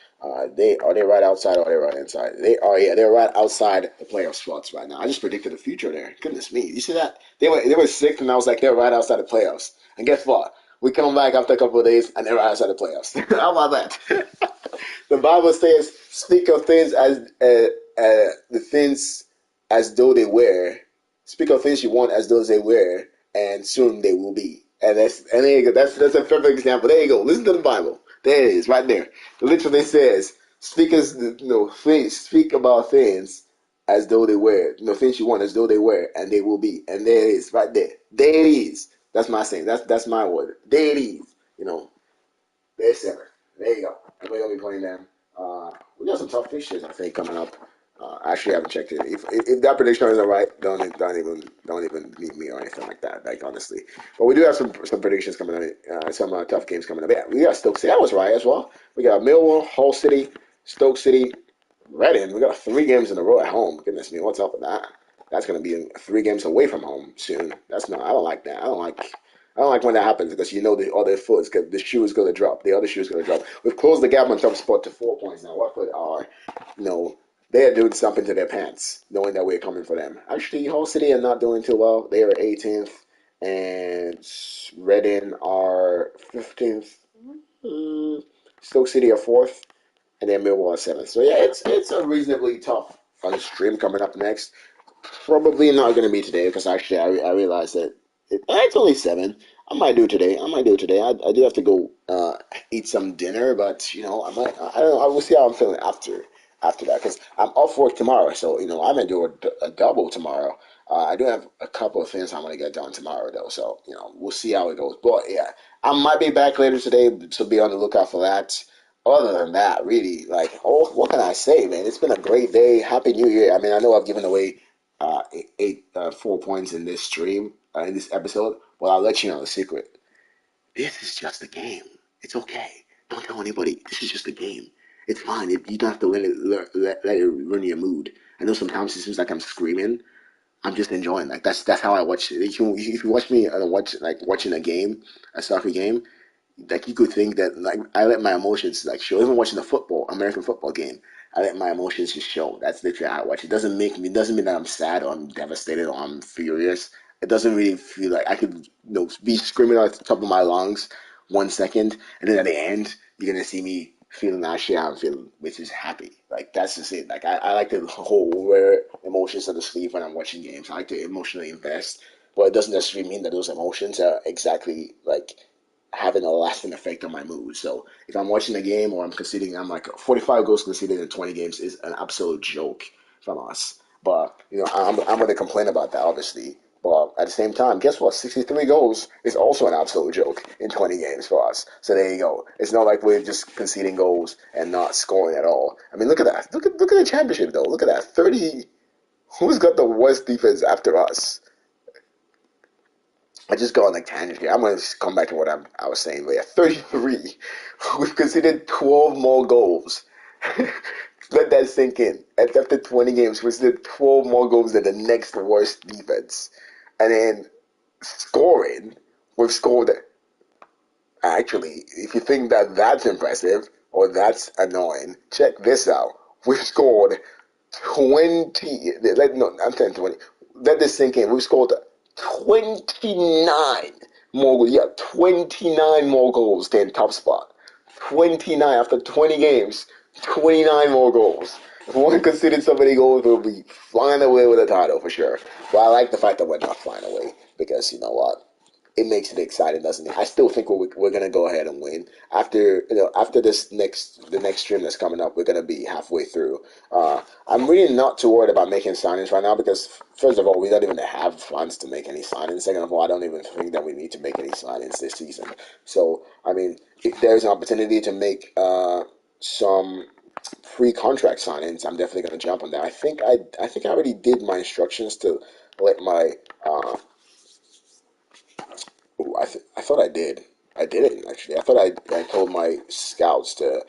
They right outside or are they right inside? They are. Yeah, they're right outside the playoff spots right now. I just predicted the future there. Goodness me, you see that? They were 6th, and I was like they're right outside the playoffs. And guess what? We come back after a couple of days, and they're right outside the playoffs. How about that? The Bible says, "Speak of things as the things as though they were. Speak of things you want as though they were, and soon they will be." And there you go. That's a perfect example. There you go. Listen to the Bible. There it is, right there. It literally says, speak about things as though they were. Things you want as though they were, and they will be. And there it is, right there. There it is. That's my saying. That's my word. There it is. There's 7. There you go. And we're gonna be playing them. We got some tough fixtures, I think, coming up. Actually, I haven't checked it. If that prediction isn't right, don't even meet me or anything like that. Like honestly, but we do have some predictions coming up. Some tough games coming up. Yeah, we got Stoke City. That was right as well. We got Millwall, Hull City, Stoke City, Reading. We got 3 games in a row at home. Goodness me, what's up with that? That's gonna be 3 games away from home soon. That's not. I don't like that. I don't like when that happens because the other foot the shoe is going to drop. The other shoe is going to drop. We've closed the gap on top spot to 4 points now. Watford are, they're doing something to their pants, knowing that we're coming for them. Actually, Hull City are not doing too well. They are 18th, and Reading are 15th. Stoke City are 4th, and then Millwall are 7th. So yeah, it's a reasonably tough stream coming up next. Probably not going to be today because actually I realized that it's only 7. I might do it today. I do have to go eat some dinner, but I might. I don't know. I will see how I'm feeling after that because I'm off work tomorrow. So I might do a double tomorrow. I do have a couple of things I'm going to get done tomorrow though. So we'll see how it goes. But yeah, I might be back later today, so be on the lookout for that. Other than that, really, like, what can I say, man? It's been a great day. Happy New Year. I mean, I know I've given away 4 points in this stream, in this episode. Well, I'll let you know the secret. This is just a game. It's okay. Don't tell anybody. This is just a game. It's fine. You don't have to let it ruin your mood. I know sometimes it seems like I'm screaming. I'm just enjoying. Like that's how I watch it. If you watch me watching a game, a soccer game, like you could think that like I let my emotions like show. Even watching a American football game, I let my emotions just show. That's literally how I watch. It doesn't mean that I'm sad or I'm devastated or I'm furious. It doesn't really feel like I could be screaming at the top of my lungs 1 second, and then at the end you're gonna see me feeling that shit I'm feeling, which is happy. Like that's just it. Like I like to hold wear emotions on the sleeve when I'm watching games. I like to emotionally invest, but it doesn't necessarily mean that those emotions are exactly like having a lasting effect on my mood. So if I'm watching a game or I'm like 45 goals conceded in 20 games is an absolute joke from us. But I'm going to complain about that obviously. But at the same time, guess what? 63 goals is also an absolute joke in 20 games for us. So there you go. It's not like we're just conceding goals and not scoring at all. I mean, look at that. Look at the championship though. Look at that. 30. Who's got the worst defense after us? I just go on a tangent here. I'm going to come back to what I was saying. We are 33. We've conceded 12 more goals. Let that sink in. After 20 games, we conceded 12 more goals than the next worst defense. And then scoring, we've scored Actually, if you think that that's impressive or that's annoying, check this out. We've scored 20. No, I'm saying 20. Let this sink in. We've scored 29 more goals. Yeah, 29 more goals than top spot. 29 after 20 games. 29 more goals. If we weren't conceding so many goals, we'll be flying away with a title for sure. But I like the fact that we're not flying away because you know what? It makes it exciting, doesn't it? I still think we're gonna go ahead and win after the next stream that's coming up. We're gonna be halfway through. I'm really not too worried about making signings right now because first of all, we don't even have funds to make any signings. Second of all, I don't even think that we need to make any signings this season. So I mean, if there's an opportunity to make some free contract signings, I'm definitely gonna jump on that. I think I already did my instructions to let my Ooh, I thought I did. I didn't actually. I told my scouts to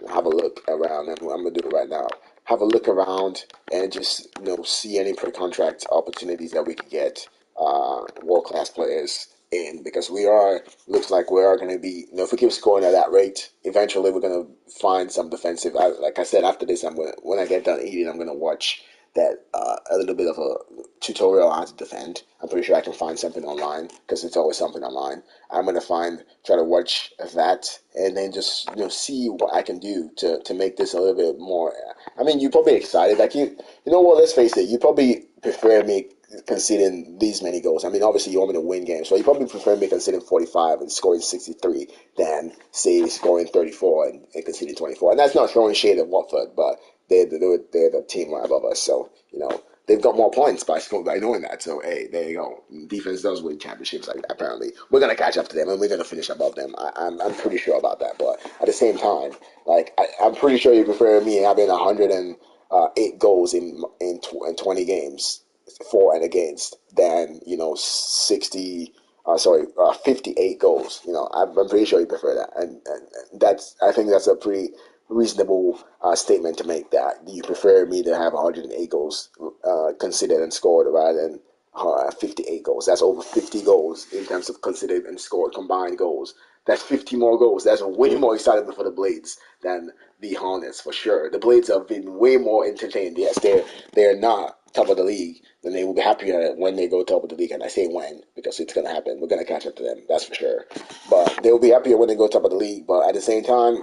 have a look around, and I'm gonna do it right now. Have a look around and just see any pre-contract opportunities that we could get world-class players in because we are looks like we are going to be if we keep scoring at that rate, eventually we're going to find some defensive. Like I said, after this, when I get done eating, I'm gonna watch that a little bit of a tutorial on how to defend. I'm pretty sure I can find something online because it's always something online. I'm gonna try to watch that, and then just see what I can do to make this a little bit more. I mean, you're probably excited, like you know what? Let's face it, you probably prefer me conceding these many goals. I mean, obviously you want me to win games, so you probably prefer me conceding 45 and scoring 63 than say scoring 34 and conceding 24. And that's not throwing shade at Watford, but they're the team right above us. So they've got more points by knowing that. So hey, there you go. Defense does win championships. Like apparently, we're gonna catch up to them and we're gonna finish above them. I'm pretty sure about that. But at the same time, like I'm pretty sure you prefer me having 108 goals in 20 games for and against than 58 goals. I'm pretty sure you prefer that, and I think that's a pretty reasonable statement to make that you prefer me to have 108 goals considered and scored rather than 58 goals. That's over 50 goals in terms of considered and scored combined goals. That's 50 more goals. That's way more exciting for the Blades than the Hornets for sure. The Blades have been way more entertained. Yes, they're not top of the league, then they will be happier when they go top of the league. And I say when because it's gonna happen. We're gonna catch up to them. That's for sure. But they will be happier when they go top of the league. But at the same time,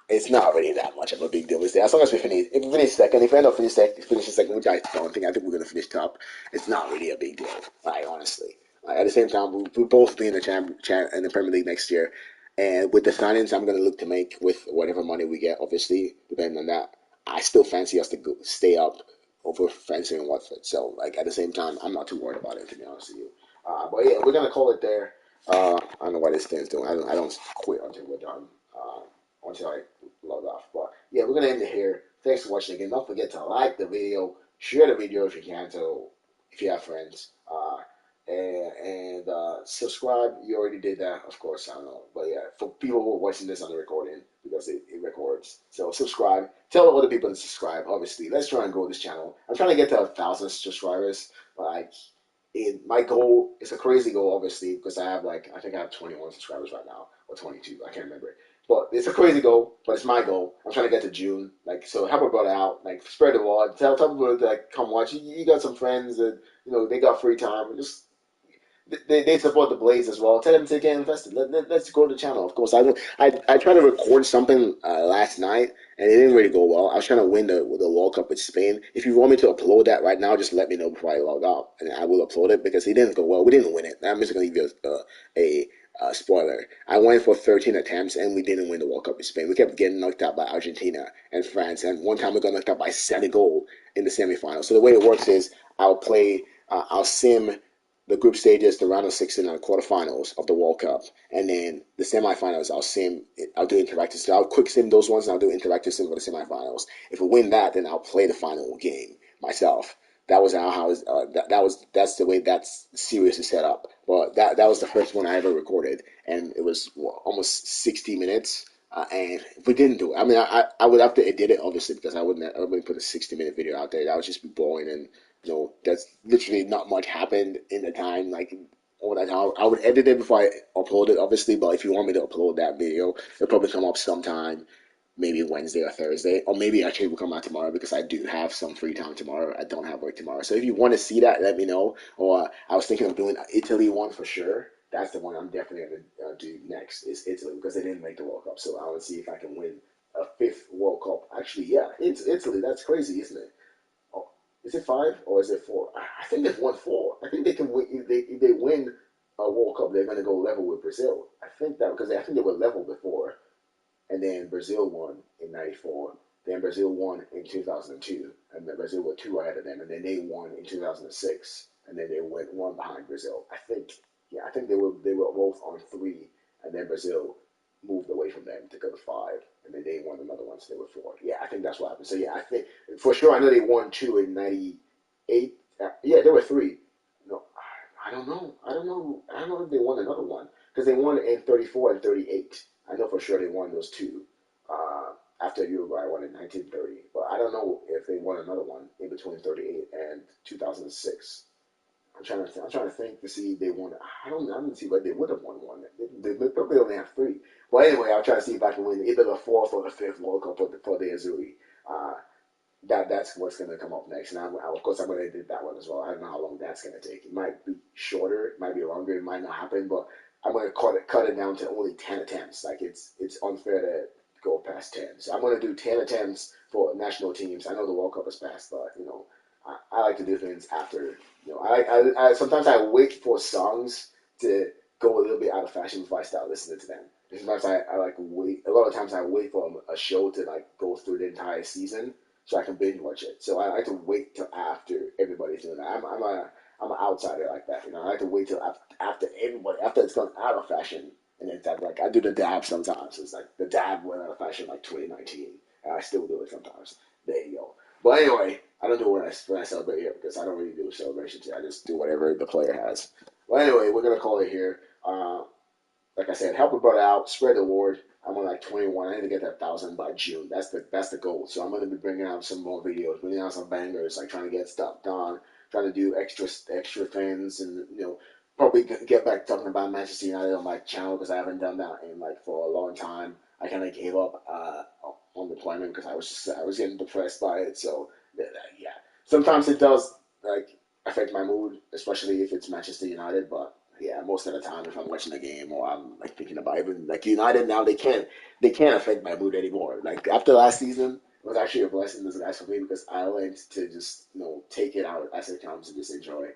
it's not really that much of a big deal. As long as if we finish second, if we end up finishing second, which I don't think, I think we're gonna finish top. It's not really a big deal. Like honestly, at the same time, we'll both be in the in the Premier League next year, and with the signings, I'm gonna look to make with whatever money we get. Obviously, depending on that, I still fancy us to stay up over fancying Watford. So like at the same time, I'm not too worried about it to be honest with you. But yeah, we're gonna call it there. I don't know why this thing's doing. I don't quit until we're done. Until I log off. But yeah, we're gonna end it here. Thanks for watching again. Don't forget to like the video, share the video if you can, so if you have friends, and subscribe. You already did that, of course. I don't know, but yeah, for people who are watching this on the recording because it records, so subscribe. Tell other people to subscribe. Obviously, let's try and grow this channel. I'm trying to get to 1,000 subscribers. Like, my goal is a crazy goal, obviously, because I think I have 21 subscribers right now, or 22. I can't remember. But it's a crazy goal, but it's my goal. I'm trying to get to June. Like, so help a brother out. Like, spread the word. Tell people to like come watch. You got some friends that they got free time. Just they support the Blaze as well. Tell them to get invested. Let's grow the channel. Of course, I tried to record something last night and it didn't really go well. I was trying to win the World Cup with Spain. If you want me to upload that right now, just let me know before I log out, and I will upload it because it didn't go well. We didn't win it. I'm just gonna give you a spoiler. I went for 13 attempts and we didn't win the World Cup with Spain. We kept getting knocked out by Argentina and France, and one time we got knocked out by Senegal in the semifinals. So the way it works is I'll sim the group stages, the round of 16, and the quarterfinals of the World Cup, and then the semifinals. I'll do interactive. So I'll quick sim those ones, and I'll do interactive sim for the semifinals. If we win that, then I'll play the final game myself. That was that's the way that series is set up. But that was the first one I ever recorded, and it was almost 60 minutes. And we didn't do it. I mean, I would have to edit it obviously because I wouldn't put a 60-minute video out there. That would just be boring and that's literally not much happened in the time. Like or like I would edit it before I upload it, obviously. But if you want me to upload that video, it'll probably come up sometime, maybe Wednesday or Thursday, or maybe actually it will come out tomorrow because I do have some free time tomorrow. I don't have work tomorrow, so if you want to see that, let me know. Or I was thinking of doing Italy one for sure. That's the one I'm definitely gonna do next is Italy because they didn't make the World Cup, so I want to see if I can win a fifth World Cup. Actually, yeah, it's Italy. That's crazy, isn't it? Oh, is it five or is it four? I think they've won four. I think they can win if they win a World Cup. They're gonna go level with Brazil. I think that because I think they were level before, and then Brazil won in '94. Then Brazil won in 2002, and then Brazil were two ahead of them, and then they won in 2006, and then they went one behind Brazil. I think, yeah, I think they were both on three, and then Brazil moved away from them to go to five, and then they won another one, so they were four. Yeah, I think that's what happened. So yeah, I think for sure I know they won two in '98. Yeah, there were three. No, I don't know. I don't know. I don't know if they won another one because they won in '34 and '38. I know for sure they won those two after Uruguay won in 1930. But I don't know if they won another one in between '38 and 2006. I'm trying to think to see if they won. I don't see whether they would have won one. They probably only have three. But anyway, I'll try to see if I can win either the fourth or the fifth World Cup for the Azuri. Uh, that's what's going to come up next. And of course, I'm going to edit that one as well. I don't know how long that's going to take. It might be shorter, it might be longer, it might not happen, but I'm going to cut it down to only 10 attempts. Like it's unfair to go past 10. So I'm going to do 10 attempts for national teams. I know the World Cup is past, but I like to do things after. I sometimes I wait for songs to go a little bit out of fashion before I start listening to them. Sometimes I like wait. A lot of times I wait for a show to like go through the entire season so I can binge watch it. So I like to wait till after everybody's doing that. I'm an outsider like that. I like to wait till after everybody after it's gone out of fashion, and then like I do the dab sometimes. It's like the dab went out of fashion like 2019, and I still do it sometimes. There you go. But anyway, I don't do it when I celebrate here because I don't really do celebrations here. I just do whatever the player has. Well, anyway, we're gonna call it here. Like I said, help a brother out, spread the word. I'm on like 21. I need to get that 1,000 by June. That's the goal. So I'm gonna be bringing out some more videos, bringing out some bangers, like trying to get stuff done, trying to do extra things, and probably get back talking about Manchester United on my channel because I haven't done that in like for a long time. I kind of gave up on deployment because I was getting depressed by it. So yeah, sometimes it does like affect my mood, especially if it's Manchester United, but yeah, most of the time if I'm watching the game or I'm like thinking about even like United now they can't affect my mood anymore. Like after last season, it was actually a blessing in disguise for me because I learned to just take it out as it comes and just enjoy.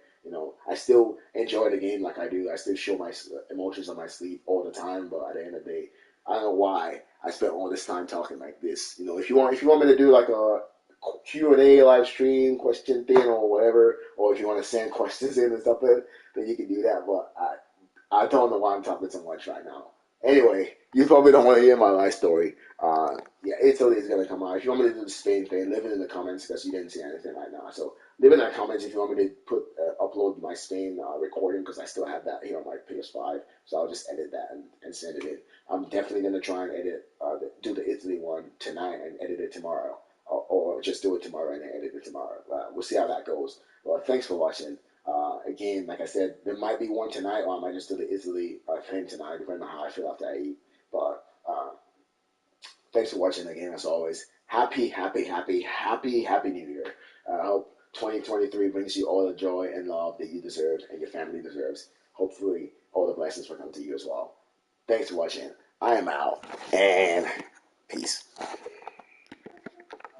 I still enjoy the game like I do. I still show my emotions on my sleeve all the time, but at the end of the day, I don't know why I spent all this time talking like this. If you want me to do like a Q&A live stream question thing or whatever, or if you want to send questions in and stuff, then you can do that. But I don't know why I'm talking so much right now. Anyway, you probably don't want to hear my life story. Yeah, Italy is gonna come out. If you want me to do the Spain thing, leave it in the comments because you didn't see anything right now. So leave it in the comments if you want me to upload my Spain recording because I still have that here on my PS5. So I'll just edit that and send it in. I'm definitely gonna try and do the Italy one tonight and edit it tomorrow, or just do it tomorrow and then edit it tomorrow. We'll see how that goes. Well, thanks for watching. Again, like I said, there might be one tonight, or I might just do the Italy thing tonight, depending on how I feel after I eat. But thanks for watching again, as always. Happy, happy, happy, happy, happy New Year. I hope 2023 brings you all the joy and love that you deserve and your family deserves. Hopefully, all the blessings will come to you as well. Thanks for watching. I am out, and peace.